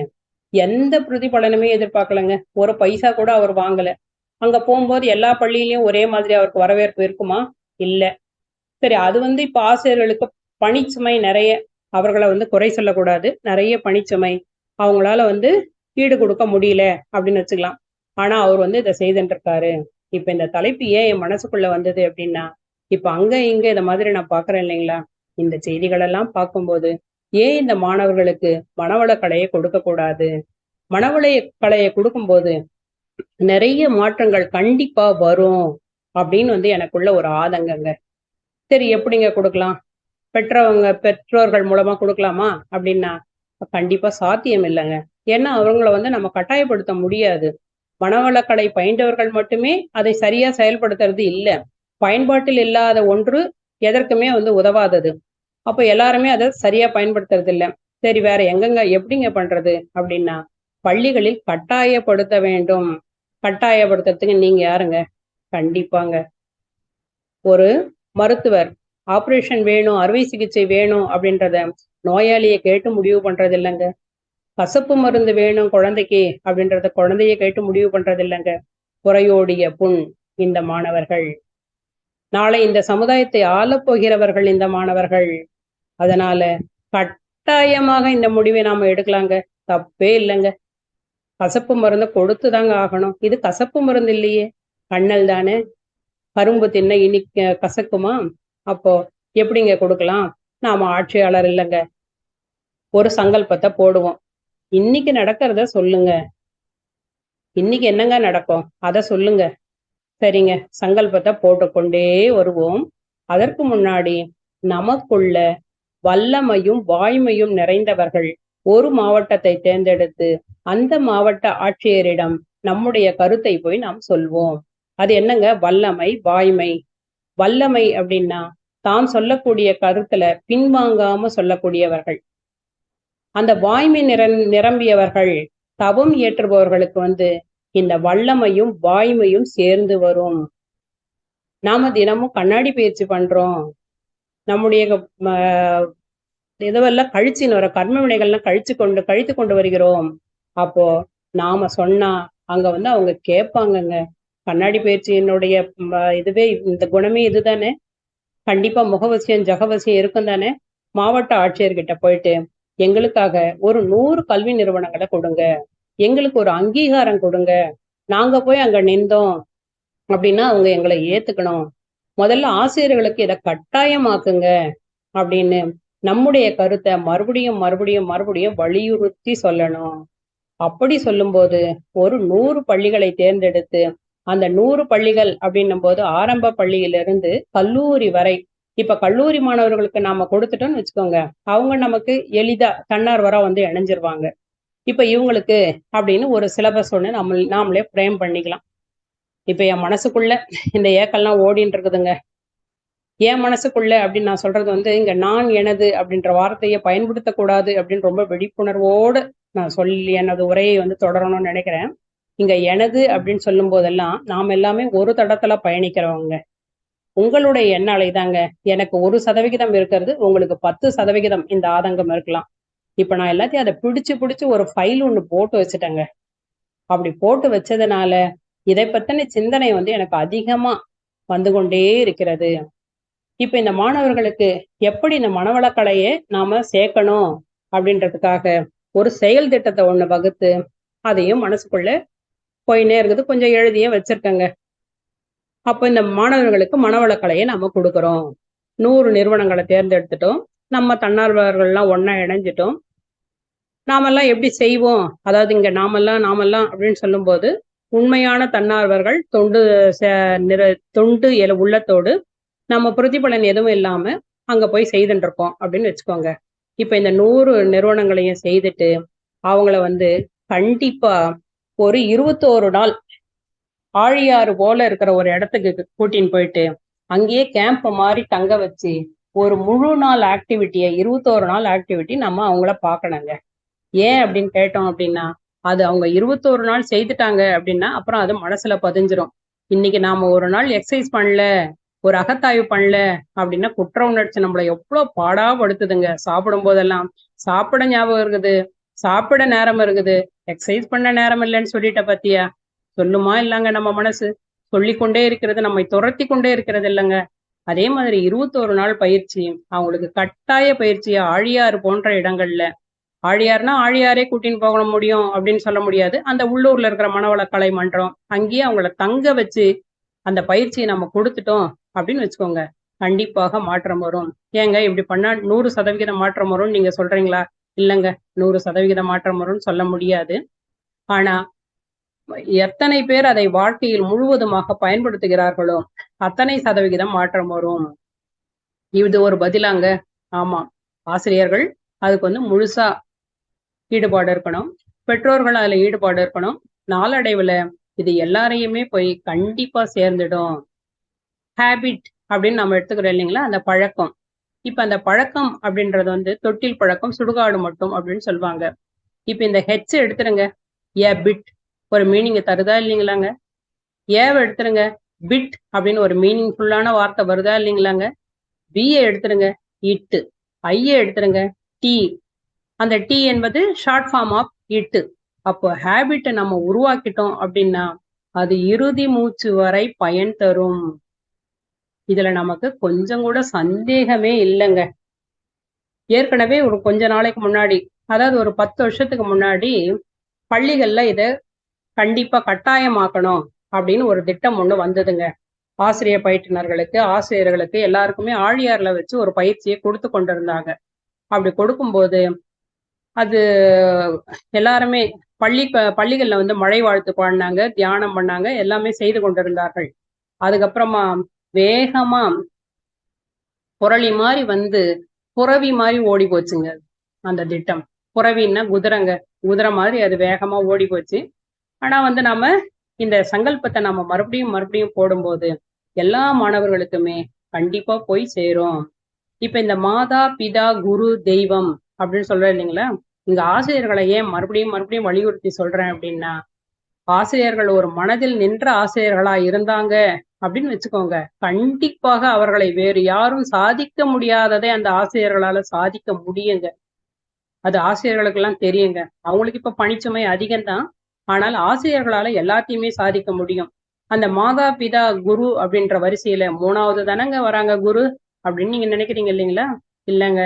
எந்த பிரதிபலனுமே எதிர்பார்க்கலங்க, ஒரு பைசா கூட அவர் வாங்கல. அங்க போகும்போது எல்லா பள்ளியிலயும் ஒரே மாதிரி அவருக்கு வரவேற்பு இருக்குமா? இல்ல. சரி, அது வந்து இப்ப ஆசிரியர்களுக்கு பணிச்சுமை நிறைய, அவர்களை வந்து குறை சொல்லக்கூடாது, நிறைய பணிச்சுமை அவங்களால வந்து ஈடு கொடுக்க முடியல அப்படின்னு வச்சுக்கலாம். ஆனா அவர் வந்து இதை செய்துட்டு இருக்காரு. இப்ப இந்த தலைப்பு ஏன் என் மனசுக்குள்ள வந்தது அப்படின்னா, இப்ப அங்க இங்க இந்த மாதிரி நான் பாக்குறேன் இல்லைங்களா? இந்த செய்திகள் எல்லாம் பார்க்கும்போது ஏன் இந்த மாணவர்களுக்கு மனவள கலையை கொடுக்க கூடாது? மனவள கலையை கொடுக்கும்போது நிறைய மாற்றங்கள் கண்டிப்பா வரும் அப்படின்னு வந்து எனக்குள்ள ஒரு ஆதங்கங்க. சரி, எப்படிங்க கொடுக்கலாம்? பெற்றோர்கள் மூலமா கொடுக்கலாமா அப்படின்னா கண்டிப்பா சாத்தியம் இல்லைங்க. ஏன்னா அவங்கள வந்து நம்ம கட்டாயப்படுத்த முடியாது. மனவளக்கலை பயின்றவர்கள் மட்டுமே அதை சரியா செயல்படுத்துறது இல்லை. பயன்பாட்டில் இல்லாத ஒன்று எதற்குமே உதவாதது. அப்ப எல்லாருமே அதை சரியா பயன்படுத்துறது இல்லை. சரி, வேற எங்கெங்க எப்படிங்க பண்றது அப்படின்னா, பள்ளிகளில் கட்டாயப்படுத்த வேண்டும். கட்டாயப்படுத்துறதுக்கு நீங்க யாருங்க? கண்டிப்பாங்க ஒரு மருத்துவர் ஆபரேஷன் வேணும், அறுவை சிகிச்சை வேணும் அப்படின்றத நோயாளியை கேட்டு முடிவு பண்றது இல்லைங்க. கசப்பு மருந்து வேணும் குழந்தைக்கு அப்படின்றத குழந்தைய கேட்டு முடிவு பண்றது இல்லைங்க. குறையோடிய புண் இந்த மாணவர்கள். நாளை இந்த சமுதாயத்தை ஆளப்போகிறவர்கள் இந்த மாணவர்கள். அதனால கட்டாயமாக இந்த முடிவை நாம எடுக்கலாங்க. தப்பே இல்லைங்க. கசப்பு மருந்து கொடுத்துதாங்க ஆகணும். இது கசப்பு மருந்து இல்லையே, கண்ணல் தானே. கரும்பு தின்ன இனிக்க கசக்குமா? அப்போ எப்படிங்க கொடுக்கலாம்? நாம ஆட்சியாளர் இல்லைங்க. ஒரு சங்கல்பத்தை போடுவோம். இன்னைக்கு நடக்கிறத சொல்லுங்க. இன்னைக்கு என்னங்க நடக்கும் அதை சொல்லுங்க. சரிங்க, சங்கல்பத்தை போட்டுக்கொண்டே வருவோம். அதற்கு முன்னாடி நமக்குள்ள வல்லமையும் வாய்மையும் நிறைந்தவர்கள் ஒரு மாவட்டத்தை தேர்ந்தெடுத்து அந்த மாவட்ட ஆட்சியரிடம் நம்முடைய கருத்தை போய் நாம் சொல்வோம். அது என்னங்க? வல்லமை, வாய்மை. வல்லமை அப்படின்னா தாம் சொல்லக்கூடிய கருத்துல பின்வாங்காம சொல்லக்கூடியவர்கள். அந்த வாய்மை நிரம்பியவர்கள், தவம் ஏற்றுபவர்களுக்கு இந்த வல்லமையும் வாய்மையும் சேர்ந்து வரும். நாம தினமும் கண்ணாடி பயிற்சி பண்றோம். நம்முடைய இதுவெல்லாம் கழிச்சுன்னு வர கர்ம வினைகள்லாம் கழித்து கொண்டு வருகிறோம். அப்போ நாம சொன்னா அங்க அவங்க கேட்பாங்கங்க. கண்ணாடி பயிற்சியினுடைய இதுவே இந்த குணமே இதுதானே. கண்டிப்பா முகவசியம் ஜகவசியம் இருக்கும் தானே. மாவட்ட ஆட்சியர்கிட்ட போயிட்டு எங்களுக்காக ஒரு 100 கல்வி நிறுவனங்களை கொடுங்க, எங்களுக்கு ஒரு அங்கீகாரம் கொடுங்க, நாங்க போய் அங்க நின்றோம் அப்படின்னா அவங்க எங்களை ஏத்துக்கணும். முதல்ல ஆசிரியர்களுக்கு இதை கட்டாயமாக்குங்க அப்படின்னு நம்முடைய கருத்தை மறுபடியும் மறுபடியும் மறுபடியும் வலியுறுத்தி சொல்லணும். அப்படி சொல்லும்போது ஒரு 100 பள்ளிகளை தேர்ந்தெடுத்து அந்த 100 பள்ளிகள் அப்படின்னும் போது ஆரம்ப பள்ளியிலிருந்து கல்லூரி வரை, இப்ப கல்லூரி மாணவர்களுக்கு நாம கொடுத்துட்டோம்னு வச்சுக்கோங்க, அவங்க நமக்கு எளிதா தன்னார்வரா இணைஞ்சிருவாங்க. இப்ப இவங்களுக்கு அப்படின்னு ஒரு சிலபஸ் ஒண்ணு நாமளே ஃப்ரேம் பண்ணிக்கலாம். இப்ப என் மனசுக்குள்ள இந்த ஏக்கெல்லாம் ஓடின்னு இருக்குதுங்க. என் மனசுக்குள்ள அப்படின்னு நான் சொல்றது இங்க நான் எனது அப்படின்ற வார்த்தையை பயன்படுத்தக்கூடாது அப்படின்னு ரொம்ப விழிப்புணர்வோடு நான் சொல்லி எனது உரையை தொடரணும்னு நினைக்கிறேன். இங்க எனது அப்படின்னு சொல்லும் போதெல்லாம் நாம் எல்லாமே ஒரு தடத்துல பயணிக்கிறவங்க. உங்களுடைய எண்ண அலைதாங்க. எனக்கு 1% இருக்கிறது, உங்களுக்கு 10% இந்த ஆதங்கம் இருக்கலாம். இப்ப நான் எல்லாத்தையும் அதை பிடிச்சு ஒரு ஃபைல் ஒண்ணு போட்டு வச்சுட்டேங்க. அப்படி போட்டு வச்சதுனால இதை பத்தின சிந்தனை எனக்கு அதிகமா வந்து கொண்டே இருக்கிறது. இப்ப இந்த மாணவர்களுக்கு எப்படி இந்த மனவளக்கலையை நாம சேர்க்கணும் அப்படின்றதுக்காக ஒரு செயல் திட்டத்தை ஒண்ணு வகுத்து அதையும் மனசுக்குள்ள போயினே இருக்குது. கொஞ்சம் எழுதியே வச்சிருக்கேங்க. அப்போ இந்த மாணவர்களுக்கு மனவளக்கலையை நம்ம கொடுக்குறோம். 100 நிறுவனங்களை தேர்ந்தெடுத்துட்டோம். நம்ம தன்னார்வலர்கள்லாம் ஒன்னா இணைஞ்சிட்டோம். நாமெல்லாம் எப்படி செய்வோம்? அதாவது இங்க நாமெல்லாம் அப்படின்னு சொல்லும்போது உண்மையான தன்னார்வர்கள் தொண்டு உள்ளத்தோடு நம்ம பிரதிபலன் எதுவும் இல்லாம அங்க போய் செய்துட்டு இருக்கோம் அப்படின்னு வச்சுக்கோங்க. இப்ப இந்த 100 நிறுவனங்களையும் செய்துட்டு அவங்கள கண்டிப்பா ஒரு 21 நாள் ஆழியாறு போல இருக்கிற ஒரு இடத்துக்கு கூட்டின்னு போயிட்டு அங்கேயே கேம்ப் மாதிரி தங்க வச்சு ஒரு முழு நாள் ஆக்டிவிட்டியை 21 நாள் ஆக்டிவிட்டி நம்ம அவங்கள பார்க்கணுங்க. ஏன் அப்படின்னு கேட்டோம் அப்படின்னா, அது அவங்க 21 நாள் செய்துட்டாங்க அப்படின்னா அப்புறம் அது மனசுல பதிஞ்சிரும். இன்னைக்கு நாம ஒரு நாள் எக்ஸசைஸ் பண்ணல, ஒரு அகத்தாய்வு பண்ணல அப்படின்னா குற்ற உணர்ச்சி நம்மளை எவ்வளவு பாடாப்படுத்துதுங்க. சாப்பிடும் போதெல்லாம் சாப்பிட ஞாபகம் இருக்குது, சாப்பிட நேரம் இருக்குது, எக்ஸசைஸ் பண்ண நேரம் இல்லைன்னு சொல்லிட்ட பத்தியா? சொல்லுமா இல்லைங்க நம்ம மனசு? சொல்லிக்கொண்டே இருக்கிறது, நம்மை துரத்தி கொண்டே இருக்கிறது இல்லைங்க. அதே மாதிரி 21 நாள் பயிற்சி அவங்களுக்கு கட்டாய பயிற்சியா ஆழியாறு போன்ற இடங்கள்ல, ஆழியார்னா ஆழியாரே கூட்டின்னு போக முடியும் அப்படின்னு சொல்ல முடியாது, அந்த உள்ளூர்ல இருக்கிற மனவளக்கலை மன்றம் அங்கேயே அவங்கள தங்க வச்சு அந்த பயிற்சியை நம்ம கொடுத்துட்டோம் அப்படின்னு வச்சுக்கோங்க, கண்டிப்பாக மாற்றம் வரும். ஏங்க இப்படி பண்ணா 100% மாற்றம் வரும்னு நீங்க சொல்றீங்களா? இல்லைங்க, 100% மாற்றம் வரும்னு சொல்ல முடியாது. ஆனா எத்தனை பேர் அதை வாழ்க்கையில் முழுவதுமாக பயன்படுத்துகிறார்களோ அத்தனை சதவிகிதம் மாற்றம் வரும். இது ஒரு பதிலாங்க. ஆமா, ஆசிரியர்கள் அதுக்கு முழுசா ஈடுபாடு இருக்கணும், பெற்றோர்கள் அதுல ஈடுபாடு இருக்கணும். நாளடைவுல இது எல்லாரையுமே போய் கண்டிப்பா சேர்ந்துடும். ஹேபிட் அப்படின்னு நம்ம எடுத்துக்கிறோம் இல்லைங்களா, அந்த பழக்கம். இப்ப அந்த பழக்கம் அப்படின்றது வந்து தொட்டில் பழக்கம் சுடுகாடு மட்டும் அப்படின்னு சொல்லுவாங்க. இப்ப இந்த ஹெச் எடுத்துருங்க, ஏ பிட் ஒரு மீனிங் தருதா இல்லைங்களாங்க? ஏவை எடுத்துருங்க, பிட் அப்படின்னு ஒரு மீனிங்ஃபுல்லான வார்த்தை வருதா இல்லைங்களாங்க? பிஏ எடுத்துருங்க, இட்டு. ஐஏ எடுத்துருங்க, டி. அந்த டி என்பது ஷார்ட் ஃபார்ம் ஆஃப் இட்டு. அப்போ ஹேபிட்டை நம்ம உருவாக்கிட்டோம் அப்படின்னா அது இறுதி மூச்சு வரை பயன் தரும். இதுல நமக்கு கொஞ்சம் கூட சந்தேகமே இல்லைங்க. ஏற்கனவே ஒரு கொஞ்ச நாளைக்கு முன்னாடி, அதாவது ஒரு 10 வருஷத்துக்கு முன்னாடி பள்ளிகள்ல இதை கண்டிப்பா கட்டாயமாக்கணும் அப்படின்னு ஒரு திட்டம் ஒண்ணு வந்ததுங்க. ஆசிரியர் பயிற்றுனர்களுக்கு, ஆசிரியர்களுக்கு எல்லாருக்குமே ஆழியார்ல வச்சு ஒரு பயிற்சியை கொடுத்து கொண்டிருந்தாங்க. அப்படி கொடுக்கும்போது அது எல்லாருமே பள்ளிகள்ல வந்து மழை வாழ்த்து பாடினாங்க, தியானம் பண்ணாங்க, எல்லாமே செய்து கொண்டிருந்தார்கள். அதுக்கப்புறமா வேகமா புரளி மாதிரி வந்து புறவி மாதிரி ஓடி போச்சுங்க அந்த திட்டம். புறவின்னா குதிரைங்க, குதிரை மாதிரி அது வேகமா ஓடி போச்சு. ஆனா வந்து நாம இந்த சங்கல்பத்தை நம்ம மறுபடியும் மறுபடியும் போடும்போது எல்லா மாணவர்களுக்குமே கண்டிப்பா போய் சேரும். இப்ப இந்த மாதா பிதா குரு தெய்வம் அப்படின்னு சொல்றேன் இல்லைங்களா, இங்க ஆசிரியர்களை ஏன் மறுபடியும் மறுபடியும் வலியுறுத்தி சொல்றேன் அப்படின்னா, ஆசிரியர்கள் ஒரு மனதில் நின்ற ஆசிரியர்களா இருந்தாங்க அப்படின்னு வச்சுக்கோங்க, கண்டிப்பாக அவர்களை வேறு யாரும் சாதிக்க முடியாததை அந்த ஆசிரியர்களால சாதிக்க முடியுங்க. அது ஆசிரியர்களுக்கு எல்லாம் தெரியுங்க. அவங்களுக்கு இப்ப பணிச்சுமை அதிகம்தான். ஆனால் ஆசிரியர்களால எல்லாத்தையுமே சாதிக்க முடியும். அந்த மாதா பிதா குரு அப்படின்ற வரிசையில 3வது தானங்க வராங்க குரு அப்படின்னு நீங்க நினைக்கிறீங்க இல்லைங்களா? இல்லைங்க.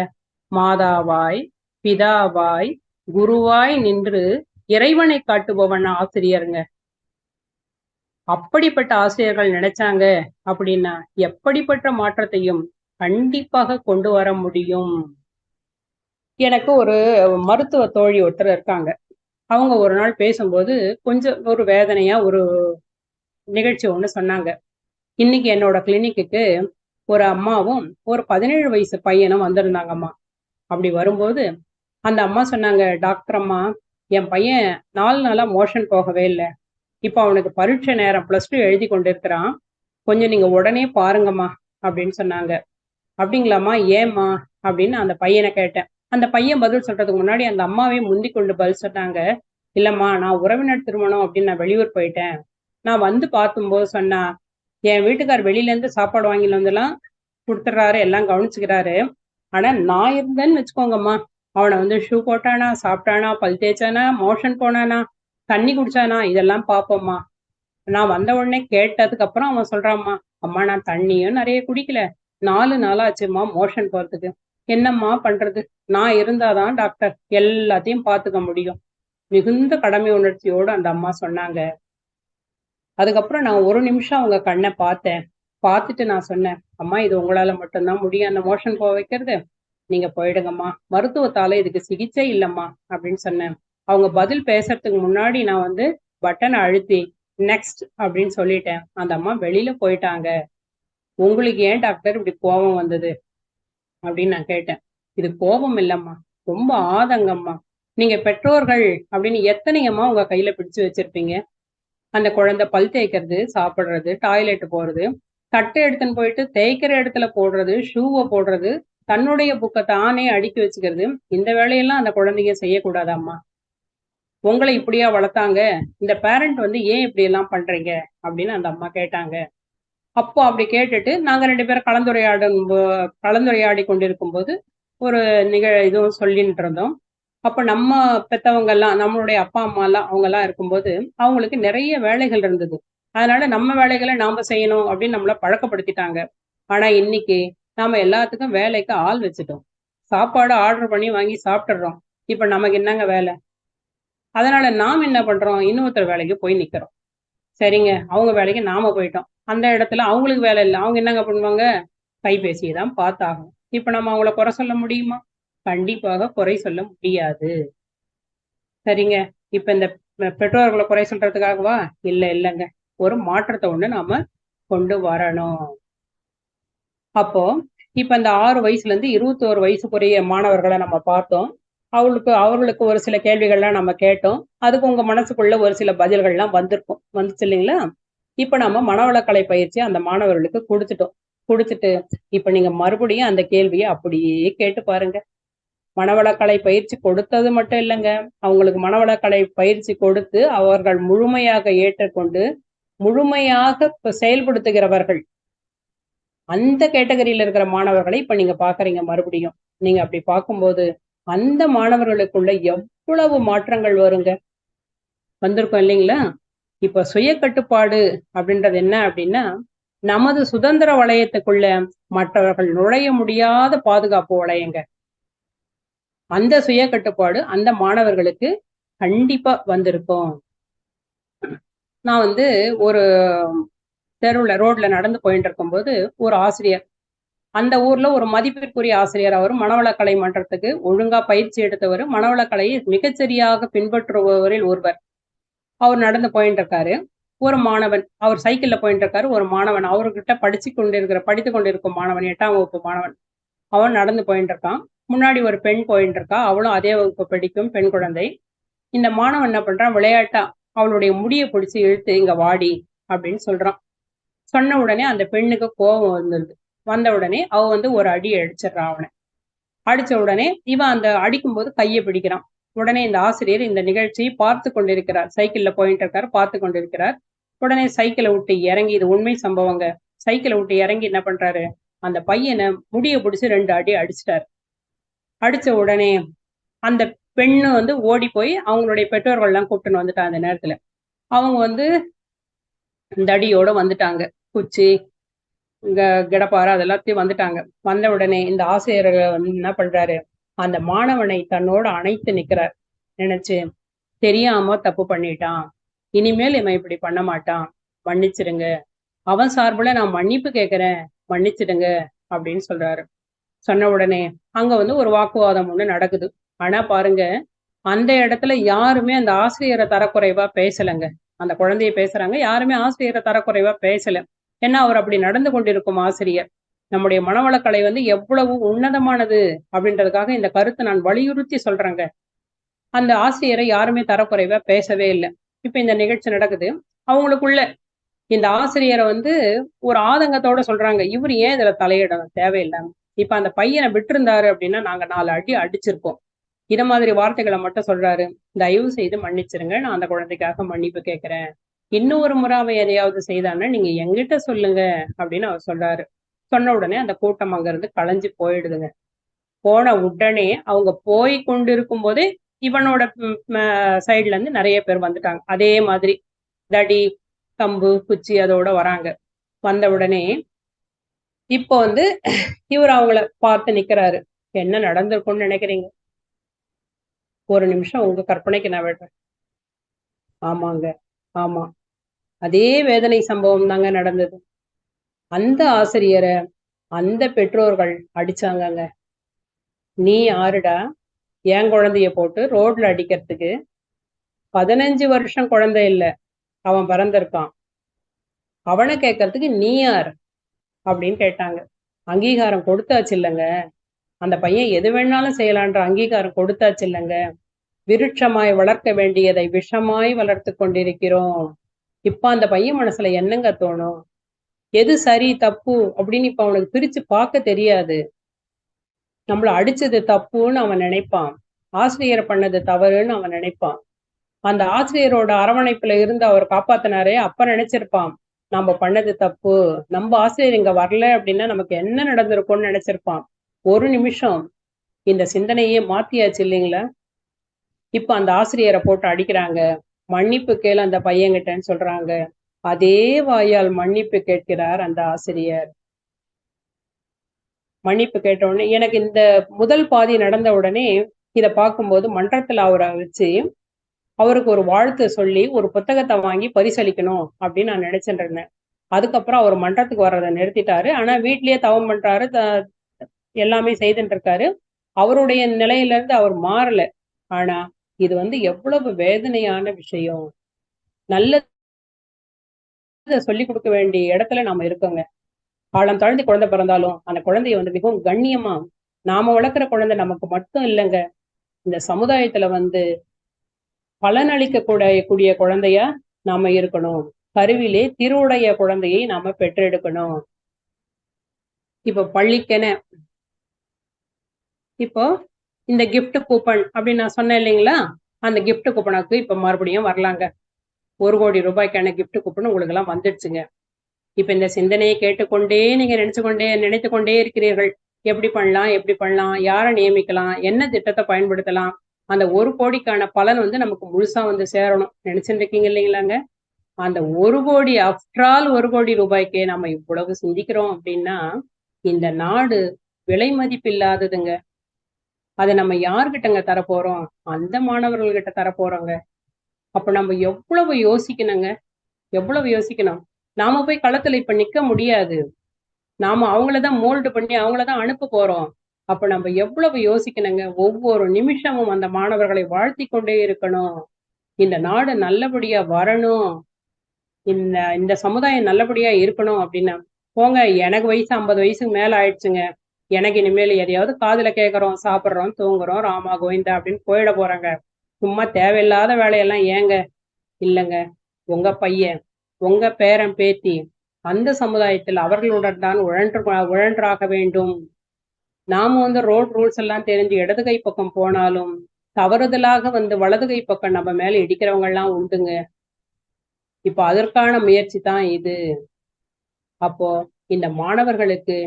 மாதாவாய் பிதாவாய் குருவாய் நின்று இறைவனை காட்டுபவன் ஆசிரியருங்க. அப்படிப்பட்ட ஆசிரியர்கள் நினைச்சாங்க அப்படின்னா எப்படிப்பட்ட மாற்றத்தையும் கண்டிப்பாக கொண்டு வர முடியும். எனக்கு ஒரு மருத்துவ தோழி ஒருத்தர் இருக்காங்க. அவங்க ஒரு நாள் பேசும்போது கொஞ்சம் ஒரு வேதனையா ஒரு நிகழ்ச்சி ஒண்ணு சொன்னாங்க. இன்னைக்கு என்னோட கிளினிக்கு ஒரு அம்மாவும் ஒரு 17 வயசு பையனும் வந்திருந்தாங்கம்மா. அப்படி வரும்போது அந்த அம்மா சொன்னாங்க, டாக்டர் அம்மா, என் பையன் 4 நாளா மோஷன் போகவே இல்லை. இப்ப அவனுக்கு பரீட்சை நேரம் +2 எழுதி கொண்டிருக்கிறான். கொஞ்சம் நீங்க உடனே பாருங்கம்மா அப்படின்னு சொன்னாங்க. அப்படிங்களாம்மா, ஏம்மா அப்படின்னு அந்த பையனை கேட்டேன். அந்த பையன் பதில் சொல்றதுக்கு முன்னாடி அந்த அம்மாவே முந்தி கொண்டு பதில் சொன்னாங்க, இல்லம்மா நான் உறவினர் திருமணம் அப்படின்னு நான் வெளியூர் போயிட்டேன். நான் வந்து பார்க்கும்போது சொன்னா, என் வீட்டுக்கார் வெளியில இருந்து சாப்பாடு வாங்கிட்டு வந்துலாம் கொடுத்துட்றாரு, எல்லாம் கவனிச்சுக்கிறாரு. ஆனா நான் இருந்தேன்னு வச்சுக்கோங்கம்மா, அவனை வந்து ஷூ போட்டானா, சாப்பிட்டானா, பல் தேய்ச்சானா, மோஷன் போனானா, தண்ணி குடிச்சானா, இதெல்லாம் பார்ப்போம்மா. நான் வந்த உடனே கேட்டதுக்கு அப்புறம் அவன் சொல்றாம்மா, அம்மா நான் தண்ணியும் நிறைய குடிக்கல, 4 நாளாச்சும்மா மோஷன் போறதுக்கு. என்னம்மா பண்றது? நான் இருந்தாதான் டாக்டர் எல்லாத்தையும் பார்த்துக்க முடியும். மிகுந்த கடமை உணர்ச்சியோடு அந்த அம்மா சொன்னாங்க. அதுக்கப்புறம் நான் ஒரு நிமிஷம் அவங்க கண்ணை பார்த்தேன். பார்த்துட்டு நான் சொன்னேன், அம்மா இது உங்களால மட்டும்தான் முடியும் அந்த மோஷன் போக வைக்கிறது. நீங்க போயிடுங்கம்மா, மருத்துவத்தால இதுக்கு சிகிச்சை இல்லம்மா அப்படின்னு சொன்னேன். அவங்க பதில் பேசுறதுக்கு முன்னாடி நான் வந்து பட்டனை அழுத்தி நெக்ஸ்ட் அப்படின்னு சொல்லிட்டேன். அந்த அம்மா வெளியில போயிட்டாங்க. உங்களுக்கு ஏன் டாக்டர் இப்படி கோபம் வந்தது அப்படின்னு நான் கேட்டேன். இது கோபம் இல்லம்மா, ரொம்ப ஆதங்கம்மா. நீங்க பெற்றோர்கள் அப்படின்னு எத்தனையம்மா உங்க கையில பிடிச்சு வச்சிருப்பீங்க? அந்த குழந்தை பல் தேய்க்கிறது, சாப்பிடுறது, டாய்லெட் போறது, தட்டை எடுத்துன்னு போயிட்டு தேய்க்கிற இடத்துல போடுறது, ஷூவை போடுறது, தன்னுடைய புக்கை தானே அடுக்கி வச்சுக்கிறது, இந்த வேலையெல்லாம் அந்த குழந்தைங்க செய்யக்கூடாதாம்மா? உங்களை இப்படியா வளர்த்தாங்க? இந்த பேரண்ட் வந்து ஏன் இப்படி எல்லாம் பண்றீங்க அப்படின்னு அந்த அம்மா கேட்டாங்க. அப்போ அப்படி கேட்டுட்டு நாங்க 2 பேரும் கலந்துரையாடி கொண்டிருக்கும் போது ஒரு இதுவும் சொல்லிட்டு இருந்தோம். அப்ப நம்ம பெத்தவங்க எல்லாம், நம்மளுடைய அப்பா அம்மா எல்லாம் அவங்க எல்லாம் இருக்கும்போது அவங்களுக்கு நிறைய வேலைகள் இருந்தது. அதனால நம்ம வேலைகளை நாம செய்யணும் அப்படின்னு நம்மள பழக்கப்படுத்திட்டாங்க. ஆனா இன்னைக்கு நாம எல்லாத்துக்கும் வேலைக்கு ஆள் வச்சுட்டோம். சாப்பாடு ஆர்டர் பண்ணி வாங்கி சாப்பிட்டுறோம். இப்ப நமக்கு என்னங்க வேலை? அதனால நாம் என்ன பண்றோம்? இன்னொருத்தர் வேலைக்கு போய் நிக்கிறோம். சரிங்க, அவங்க வேலைக்கு நாம போயிட்டோம். அந்த இடத்துல அவங்களுக்கு வேலை இல்லை. அவங்க என்னங்க பண்ணுவாங்க? கைபேசியை தான் பார்த்தாகும். இப்ப நம்ம அவங்கள குறை சொல்ல முடியுமா? கண்டிப்பாக குறை சொல்ல முடியாது. சரிங்க. இப்ப இந்த பெற்றோர்களை குறை சொல்றதுக்காகவா? இல்லைங்க. ஒரு மாற்றத்தை ஒண்ணு நாம கொண்டு வரணும். அப்போ இப்ப இந்த 6 வயசுல இருந்து 21 வயசுக்குரிய மாணவர்களை நம்ம பார்த்தோம். அவர்களுக்கு ஒரு சில கேள்விகள்லாம் நம்ம கேட்டோம். அதுக்கு உங்க மனசுக்குள்ள ஒரு சில பதில்கள்லாம் வந்துச்சு இல்லைங்களா? இப்ப நம்ம மனவளக்கலை பயிற்சி அந்த மாணவர்களுக்கு கொடுத்துட்டோம். கொடுத்துட்டு இப்ப நீங்க மறுபடியும் அந்த கேள்வியை அப்படியே கேட்டு பாருங்க. மனவளக்கலை பயிற்சி கொடுத்தது மட்டும் இல்லைங்க, அவங்களுக்கு மனவளக்கலை பயிற்சி கொடுத்து அவர்கள் முழுமையாக ஏற்றுக்கொண்டு முழுமையாக செயல்படுத்துகிறவர்கள், அந்த கேட்டகரியில இருக்கிற மாணவர்களை இப்ப நீங்க பாக்குறீங்க. மறுபடியும் நீங்க அப்படி பார்க்கும்போது அந்த மாணவர்களுக்குள்ள எவ்வளவு மாற்றங்கள் வருங்க, வந்திருக்கும் இல்லைங்களா? இப்ப சுய கட்டுப்பாடு அப்படின்றது என்ன அப்படின்னா, நமது சுதந்திர வளையத்துக்குள்ள மற்றவர்கள் நுழைய முடியாத பாதுகாப்பு வளையங்க. அந்த சுய கட்டுப்பாடு அந்த மாணவர்களுக்கு கண்டிப்பா வந்திருக்கும். நான் ஒரு ரோட்ல நடந்து போயிட்டு இருக்கும்போது ஒரு ஆசிரியர், அந்த ஊர்ல ஒரு மதிப்பிற்குரிய ஆசிரியர், அவர் மனவளக்கலை மன்றத்துக்கு ஒழுங்கா பயிற்சி எடுத்தவர், மனவளக்கலையை மிகச்சரியாக பின்பற்றுபவரில் ஒருவர். அவர் நடந்து போயிட்டு இருக்காரு. ஒரு மாணவன், அவர் சைக்கிள்ல போயிட்டு இருக்காரு. ஒரு மாணவன், அவர்கிட்ட படித்து கொண்டிருக்கும் மாணவன், 8ஆம் வகுப்பு மாணவன், அவன் நடந்து போயிட்டு இருக்கான். முன்னாடி ஒரு பெண் போயிட்டு இருக்கா, அவளும் அதே வகுப்பு படிக்கும் பெண் குழந்தை. இந்த மாணவன் என்ன பண்றான், விளையாட்டா அவளுடைய முடியை பிடிச்சி இழுத்து இங்க வாடி அப்படின்னு சொல்றான். சொன்ன உடனே அந்த பெண்ணுக்கு கோபம் வந்துருது. வந்த உடனே அவ ஒரு அடி அடிச்சிடறான் அவனை. அடிச்ச உடனே இவன் அந்த அடிக்கும்போது கையை பிடிக்கிறான். உடனே இந்த ஆசிரியர் இந்த நிகழ்ச்சியை பார்த்து கொண்டிருக்கிறார். சைக்கிள்ல போயிட்டு இருக்காரு, பார்த்து கொண்டிருக்கிறார். உடனே சைக்கிளை விட்டு இறங்கி, இது உண்மை சம்பவங்க, சைக்கிளை விட்டு இறங்கி என்ன பண்றாரு, அந்த பையனை முடியை பிடிச்சி 2 அடி அடிச்சிட்டாரு. அடிச்ச உடனே அந்த பெண்ணு ஓடி போய் அவங்களுடைய பெற்றோர்கள் எல்லாம் கூப்பிட்டுன்னு வந்துட்டாங்க. அந்த நேரத்துல அவங்க இந்த அடியோட வந்துட்டாங்க. குச்சி, கிடப்பாரு அதெல்லாத்தையும் வந்துட்டாங்க. வந்த உடனே இந்த ஆசிரியர் என்ன பண்றாரு, அந்த மாணவனை தன்னோட அணைத்து நிக்கிறார். நினைச்சு, தெரியாம தப்பு பண்ணிட்டான், இனிமேல் இவன் இப்படி பண்ண மாட்டான், மன்னிச்சிடுங்க, அவன் சார்புல நான் மன்னிப்பு கேட்கிறேன், மன்னிச்சிடுங்க அப்படின்னு சொல்றாரு. சொன்ன உடனே அங்க ஒரு வாக்குவாதம் ஒண்ணு நடக்குது. ஆனா பாருங்க, அந்த இடத்துல யாருமே அந்த ஆசிரியரை தரக்குறைவா பேசலைங்க. அந்த குழந்தைய பேசுறாங்க, யாருமே ஆசிரியரை தரக்குறைவா பேசல. ஏன்னா அவர் அப்படி நடந்து கொண்டிருக்கும் ஆசிரியர். நம்முடைய மனவளக்கலை எவ்வளவு உன்னதமானது அப்படின்றதுக்காக இந்த கருத்தை நான் வலியுறுத்தி சொல்றேங்க. அந்த ஆசிரியரை யாருமே தரக்குறைவா பேசவே இல்லை. இப்ப இந்த நிகழ்ச்சி நடக்குது. அவங்களுக்குள்ள இந்த ஆசிரியரை ஒரு ஆதங்கத்தோட சொல்றாங்க, இவர் ஏன் இதுல தலையிடணும் தேவையில்லாம. இப்ப அந்த பையனை விட்டுருந்தாரு அப்படின்னா நாங்க 4 அடி அடிச்சிருப்போம். இத மாதிரி வார்த்தைகளை மட்டும் சொல்றாரு. தயவு செய்து மன்னிச்சிருங்க, நான் அந்த குழந்தைக்காக மன்னிப்பு கேட்கிறேன், இன்னொரு முறை அவன் எதையாவது செய்தான்னா நீங்க எங்கிட்ட சொல்லுங்க அப்படின்னு அவர் சொல்றாரு. சொன்ன உடனே அந்த கூட்டம் அங்க இருந்து கலைஞ்சு போயிடுதுங்க. போன உடனே அவங்க போய் கொண்டிருக்கும் போதே இவனோட சைட்ல இருந்து நிறைய பேர் வந்துட்டாங்க. அதே மாதிரி தடி, கம்பு, குச்சி அதோட வராங்க. வந்த உடனே இப்போ இவர் அவங்கள பார்த்து நிக்கிறாரு. என்ன நடந்திருக்கும்னு நினைக்கிறீங்க? ஒரு நிமிஷம் உங்க கற்பனைக்கு நான் விடுறேன். ஆமாங்க, ஆமா, அதே வேதனை சம்பவம் தாங்க நடந்தது. அந்த ஆசிரியரை அந்த பெற்றோர்கள் அடிச்சாங்கங்க. நீ யாருடா என் குழந்தைய போட்டு ரோட்ல அடிக்கிறதுக்கு? 15 வருஷம் குழந்தை இல்ல, அவன் பிறந்திருக்கான், அவனை கேட்கறதுக்கு நீ யார் அப்படின்னு கேட்டாங்க. அங்கீகாரம் கொடுத்தாச்சு இல்லைங்க, அந்த பையன் எது வேணாலும் செய்யலான்ற அங்கீகாரம் கொடுத்தாச்சு இல்லைங்க. விருட்சமாய் வளர்க்க வேண்டியதை விஷமாய் வளர்த்து கொண்டிருக்கிறோம். இப்ப அந்த பையன் மனசுல என்னங்க தோணும்? எது சரி தப்பு அப்படின்னு இப்ப அவனுக்கு பிரிச்சு பார்க்க தெரியாது. நம்மள அடிச்சது தப்புன்னு அவன் நினைப்பான், ஆசிரியர் பண்ணது தவறுன்னு அவன் நினைப்பான். அந்த ஆசிரியரோட அரவணைப்புல இருந்து அவர் காப்பாத்தினாரே, அப்ப நினைச்சிருப்பான் நம்ம பண்ணது தப்பு, நம்ம ஆசிரியர் இங்க வரல அப்படின்னா நமக்கு என்ன நடந்திருக்கும்னு நினைச்சிருப்பான். ஒரு நிமிஷம் இந்த சிந்தனையே மாத்தியாச்சு இல்லைங்களா? இப்ப அந்த ஆசிரியரை போட்டு அடிக்கிறாங்க, மன்னிப்பு கேளு அந்த பையன்கிட்டன்னு சொல்றாங்க. அதே வாயால் மன்னிப்பு கேட்கிறார் அந்த ஆசிரியர். மன்னிப்பு கேட்ட உடனே எனக்கு இந்த முதல் பாதி நடந்த உடனே இதை பார்க்கும்போது மன்றத்துல அவரை வச்சு அவருக்கு ஒரு வாழ்த்து சொல்லி ஒரு புத்தகத்தை வாங்கி பரிசளிக்கணும் அப்படின்னு நான் நினைச்சிட்டு இருந்தேன். அதுக்கப்புறம் அவர் மன்றத்துக்கு வர்றதை நிறுத்திட்டாரு. ஆனா வீட்லயே தவம் பண்றாரு, எல்லாமே செய்துட்டு இருக்காரு. அவருடைய நிலையில இருந்து அவர் மாறல. ஆனா இது எவ்வளவு வேதனையான விஷயம். நல்லதை சொல்லி கொடுக்க வேண்டிய இடத்துல நாம இருக்கோங்க. காலம் தாழ்ந்து குழந்தை பிறந்தாலும் அந்த குழந்தைய மிகவும் கண்ணியமா, நாம வளர்க்குற குழந்தை நமக்கு மட்டும் இல்லைங்க, இந்த சமுதாயத்துல பலனளிக்க கூடிய குழந்தையா நாம இருக்கணும். கருவிலே திருவுடைய குழந்தையை நாம பெற்றெடுக்கணும். இப்போ பள்ளிக்கென இப்போ இந்த கிஃப்ட் கூப்பன் அப்படின்னு நான் சொன்னேன் இல்லைங்களா, அந்த கிஃப்ட் கூப்பனுக்கு இப்ப மறுபடியும் வரலாங்க. 1 கோடி ரூபாய்க்கான கிஃப்ட் கூப்பன் உங்களுக்கு எல்லாம் வந்துடுச்சுங்க. இப்ப இந்த சிந்தனையை கேட்டுக்கொண்டே நீங்க நினைத்து கொண்டே இருக்கிறீர்கள். எப்படி பண்ணலாம், யாரை நியமிக்கலாம், என்ன திட்டத்தை பயன்படுத்தலாம், அந்த 1 கோடிக்கான பலன் நமக்கு முழுசா சேரணும் நினைச்சுட்டு இருக்கீங்க இல்லைங்களாங்க. அந்த 1 கோடி ஆஃப்டர் ஆல் 1 கோடி ரூபாய்க்கே நம்ம இவ்வளவு சிந்திக்கிறோம் அப்படின்னா, இந்த நாடு விலை மதிப்பு இல்லாததுங்க. அதை நம்ம யார்கிட்டங்க தரப்போறோம்? அந்த மாணவர்கள்கிட்ட தரப்போறோங்க. அப்ப நம்ம எவ்வளவு யோசிக்கணும். நாம போய் களத்துல இப்ப நிக்க முடியாது. நாம அவங்களதான் மோல்டு பண்ணி அவங்களதான் அனுப்ப போறோம். அப்ப நம்ம எவ்வளவு யோசிக்கணுங்க. ஒவ்வொரு நிமிஷமும் அந்த மாணவர்களை வாழ்த்தி கொண்டே இருக்கணும். இந்த நாடு நல்லபடியா வரணும், இந்த சமுதாயம் நல்லபடியா இருக்கணும் அப்படின்னா, போங்க எனக்கு வயசு 50 வயசுக்கு மேல ஆயிடுச்சுங்க, எனக்கு இனிமேல் எதையாவது காதுல கேட்கறோம், சாப்பிட்றோம், தூங்குறோம், ராமா கோவிந்தா அப்படின்னு போயிட போறாங்க. சும்மா தேவையில்லாத வேலையெல்லாம் ஏங்க? இல்லைங்க, உங்க பையன், உங்க பேரன் பேத்தி அந்த சமுதாயத்தில் அவர்களுடன் தான் உழன்றாக வேண்டும். நாம ரோட் ரூல்ஸ் எல்லாம் தெரிஞ்சு இடது கை பக்கம் போனாலும் தவறுதலாக வலது கை பக்கம் நம்ம மேல இடிக்கிறவங்க எல்லாம் உண்டுங்க. இப்ப அதற்கான முயற்சி தான் இது. அப்போ இந்த மாணவர்களுக்கு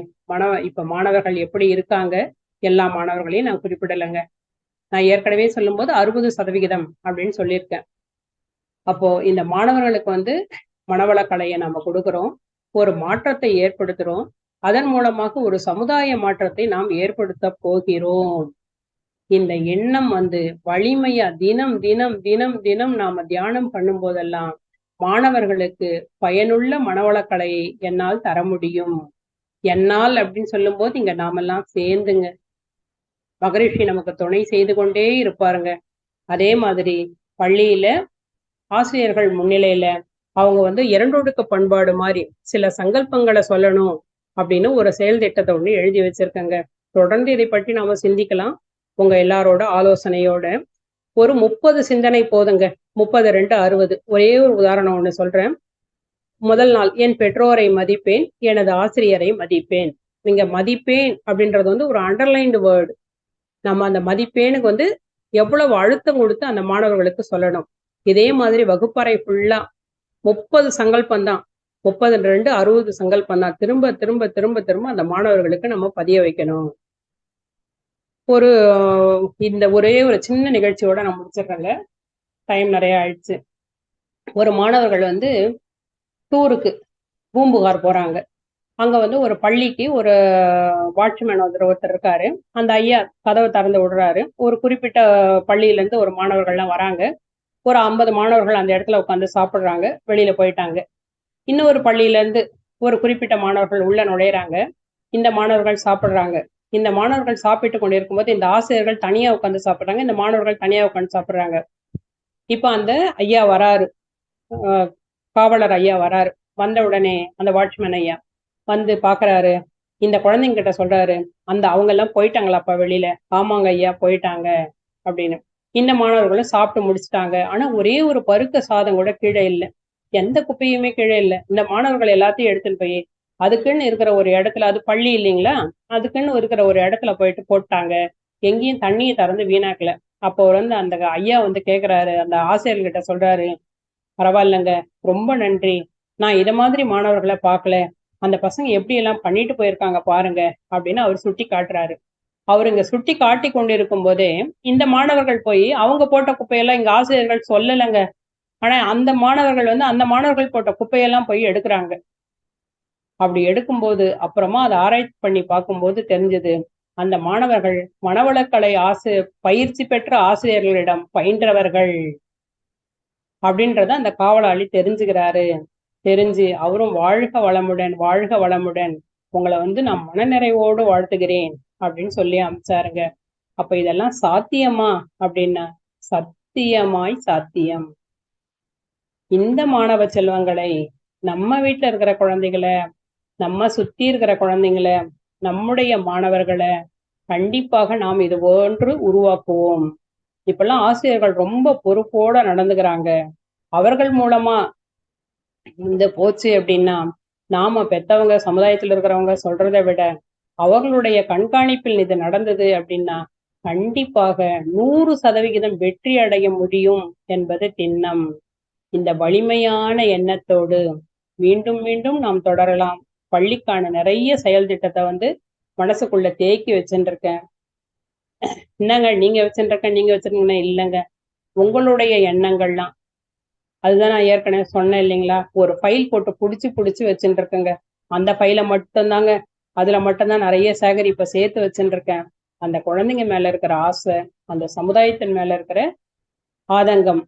இப்ப மாணவர்கள் எப்படி இருக்காங்க? எல்லா மாணவர்களையும் நான் குறிப்பிடலைங்க. நான் ஏற்கனவே சொல்லும்போது 60% அப்படின்னு சொல்லியிருக்கேன். அப்போ இந்த மாணவர்களுக்கு மனவளக்கலையை நம்ம கொடுக்கிறோம், ஒரு மாற்றத்தை ஏற்படுத்துறோம். அதன் மூலமாக ஒரு சமுதாய மாற்றத்தை நாம் ஏற்படுத்த போகிறோம். இந்த எண்ணம் வலிமையா தினம் தினம் தினம் தினம் நாம தியானம் பண்ணும் போதெல்லாம் மாணவர்களுக்கு பயனுள்ள மனவளக்கலையை என்னால் தர முடியும். என்னால் அப்படின்னு சொல்லும் போது இங்க நாமெல்லாம் சேர்ந்துங்க. மகரிஷி நமக்கு துணை செய்து கொண்டே இருப்பாருங்க. அதே மாதிரி பள்ளியில ஆசிரியர்கள் முன்னிலையில அவங்க இரண்டொடுக்க பண்பாடு மாதிரி சில சங்கல்பங்களை சொல்லணும் அப்படின்னு ஒரு செயல் திட்டத்தை ஒண்ணு எழுதி வச்சிருக்கங்க. தொடர்ந்து இதை பற்றி நாம சிந்திக்கலாம் உங்க எல்லாரோட ஆலோசனையோட. ஒரு 30 சிந்தனை போதுங்க. 30 2 60. ஒரே ஒரு உதாரணம் ஒண்ணு சொல்றேன். முதல் நாள், என் பெற்றோரை மதிப்பேன், எனது ஆசிரியரை மதிப்பேன். நீங்க மதிப்பேன் அப்படின்றது ஒரு அண்டர்லைன்டு வேர்டு. நம்ம அந்த மதிப்பேனுக்கு எவ்வளவு அழுத்தம் கொடுத்து அந்த மாணவர்களுக்கு சொல்லணும். இதே மாதிரி வகுப்பறை ஃபுல்லா 30 சங்கல்பம் தான். 30 2 60 சங்கல்பம் தான். திரும்ப திரும்ப திரும்ப திரும்ப அந்த மாணவர்களுக்கு நம்ம பதிய வைக்கணும். இந்த ஒரே ஒரு சின்ன நிகழ்ச்சியோட நான் முடிச்சிடுறேங்க. டைம் நிறைய ஆயிடுச்சு. ஒரு மாணவர்கள் டூருக்கு பூம்புகார் போறாங்க. அங்க ஒரு பள்ளிக்கு ஒரு வாட்ச்மேன் ஒருத்தர் இருக்காரு. அந்த ஐயா கதவை திறந்து விடுறாரு. ஒரு குறிப்பிட்ட பள்ளியில இருந்து ஒரு மாணவர்கள்லாம் வராங்க. ஒரு 50 மாணவர்கள் அந்த இடத்துல உட்காந்து சாப்பிடுறாங்க. வெளியில போயிட்டாங்க. இன்னொரு பள்ளியில இருந்து ஒரு குறிப்பிட்ட மாணவர்கள் உள்ள நுழையிறாங்க. இந்த மாணவர்கள் சாப்பிடுறாங்க. இந்த மாணவர்கள் சாப்பிட்டு கொண்டு இருக்கும்போது இந்த ஆசிரியர்கள் தனியா உட்காந்து சாப்பிடுறாங்க, இந்த மாணவர்கள் தனியா உட்காந்து சாப்பிடுறாங்க. இப்ப அந்த ஐயா வராரு, காவலர் ஐயா வராரு. வந்த உடனே அந்த வாட்ச்மேன் ஐயா பாக்குறாரு. இந்த குழந்தைங்க கிட்ட சொல்றாரு, அவங்க எல்லாம் போயிட்டாங்களாப்பா வெளியில? ஆமாங்க ஐயா போயிட்டாங்க அப்படின்னு. இந்த மாணவர்களும் சாப்பிட்டு முடிச்சுட்டாங்க. ஆனா ஒரே ஒரு பருக்க சாதம் கூட கீழே இல்லை, எந்த குப்பையுமே கீழே இல்லை. இந்த மாணவர்கள் எல்லாத்தையும் எடுத்துன்னு போய் அதுக்குன்னு இருக்கிற ஒரு இடத்துல, அது பள்ளி இல்லைங்களா, அதுக்குன்னு இருக்கிற ஒரு இடத்துல போயிட்டு போட்டாங்க. எங்கேயும் தண்ணியை திறந்து வீணாக்கல. அப்போ அந்த ஐயா கேக்குறாரு, அந்த ஆசிரியர்கிட்ட சொல்றாரு, பரவாயில்லைங்க, ரொம்ப நன்றி, நான் இத மாதிரி மாணவர்களை பார்க்கல, அந்த பசங்க எப்படி எல்லாம் பண்ணிட்டு போயிருக்காங்க பாருங்க அப்படின்னு அவர் சுட்டி காட்டுறாரு. அவருங்க சுட்டி காட்டி கொண்டு இருக்கும் போதே இந்த மாணவர்கள் போய் அவங்க போட்ட குப்பையெல்லாம் இங்க ஆசிரியர்கள் சொல்லலைங்க. ஆனா அந்த மாணவர்கள் அந்த மாணவர்கள் போட்ட குப்பையெல்லாம் போய் எடுக்கிறாங்க. அப்படி எடுக்கும்போது அப்புறமா அதை ஆராய்ச்சி பண்ணி பார்க்கும்போது தெரிஞ்சது, அந்த மாணவர்கள் மனவளக்கலை பயிற்சி பெற்ற ஆசிரியர்களிடம் பயின்றவர்கள் அப்படின்றத அந்த காவலாளி தெரிஞ்சுக்கிறாரு. தெரிஞ்சு அவரும் வாழ்க வளமுடன், வாழ்க வளமுடன், உங்களை நான் மனநிறைவோடு வாழ்த்துகிறேன் அப்படின்னு சொல்லி அனுப்பிச்சாருங்க. அப்ப இதெல்லாம் சாத்தியமா அப்படின்னா, சத்தியமாய் சாத்தியம். இந்த மாணவ செல்வங்களை, நம்ம வீட்டுல இருக்கிற குழந்தைகளை, நம்ம சுத்தி இருக்கிற குழந்தைங்களை, நம்முடைய மாணவர்களை கண்டிப்பாக நாம் இது போன்று உருவாக்குவோம். இப்பெல்லாம் ஆசிரியர்கள் ரொம்ப பொறுப்போட நடந்துக்கிறாங்க. அவர்கள் மூலமா இந்த போச்சு அப்படின்னா, நாம பெத்தவங்க, சமுதாயத்துல இருக்கிறவங்க சொல்றதை விட, அவர்களுடைய கண்காணிப்பில் இது நடந்தது அப்படின்னா, கண்டிப்பாக 100% வெற்றி அடைய முடியும் என்பது திண்ணம். இந்த வலிமையான எண்ணத்தோடு மீண்டும் மீண்டும் நாம் தொடரலாம். பள்ளிக்கான நிறைய செயல் திட்டத்தை மனசுக்குள்ள தேக்கி வச்சுருக்கேன். என்னங்க நீங்க வச்சிருக்கீங்கன்னா இல்லைங்க. உங்களுடைய எண்ணங்கள்லாம் அதுதான் நான் ஏற்கனவே சொன்னேன் இல்லைங்களா? ஒரு ஃபைல் போட்டு புடிச்சு வச்சுட்டு இருக்கேங்க. அந்த ஃபைல மட்டும்தாங்க, அதுல மட்டும்தான் நிறைய சேகரிப்பை சேர்த்து வச்சுட்டு இருக்கேன். அந்த குழந்தைங்க மேல இருக்கிற ஆசை, அந்த சமுதாயத்தின் மேல இருக்கிற ஆதங்கம்.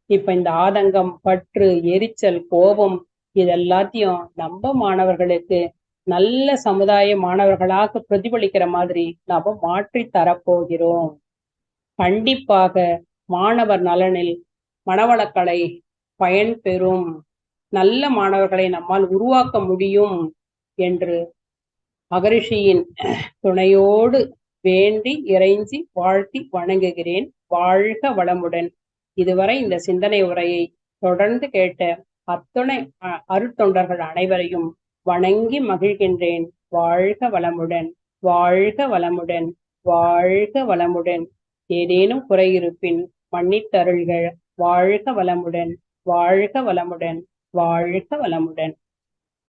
இப்ப இந்த ஆதங்கம், பற்று, எரிச்சல், கோபம் இது எல்லாத்தையும் நம்ம மாணவர்களுக்கு நல்ல சமுதாய மாணவர்களாக பிரதிபலிக்கிற மாதிரி நாம மாற்றி தரப்போகிறோம். கண்டிப்பாக மாணவர் நலனில் மனவளக்கலை பயன்பெறும். நல்ல மாணவர்களை நம்மால் உருவாக்க முடியும் என்று மகரிஷியின் துணையோடு வேண்டி இறைஞ்சி வாழ்த்தி வணங்குகிறேன். வாழ்க வளமுடன். இதுவரை இந்த சிந்தனை உரையை தொடர்ந்து கேட்ட அத்துணை அருட்தொண்டர்கள் அனைவரையும் வணங்கி மகிழ்கின்றேன். வாழ்க வளமுடன், வாழ்க வளமுடன், வாழ்க வளமுடன். ஏதேனும் குறை இருப்பின் மன்னித்தருள்கள். வாழ்க வளமுடன், வாழ்க வளமுடன், வாழ்க வளமுடன்.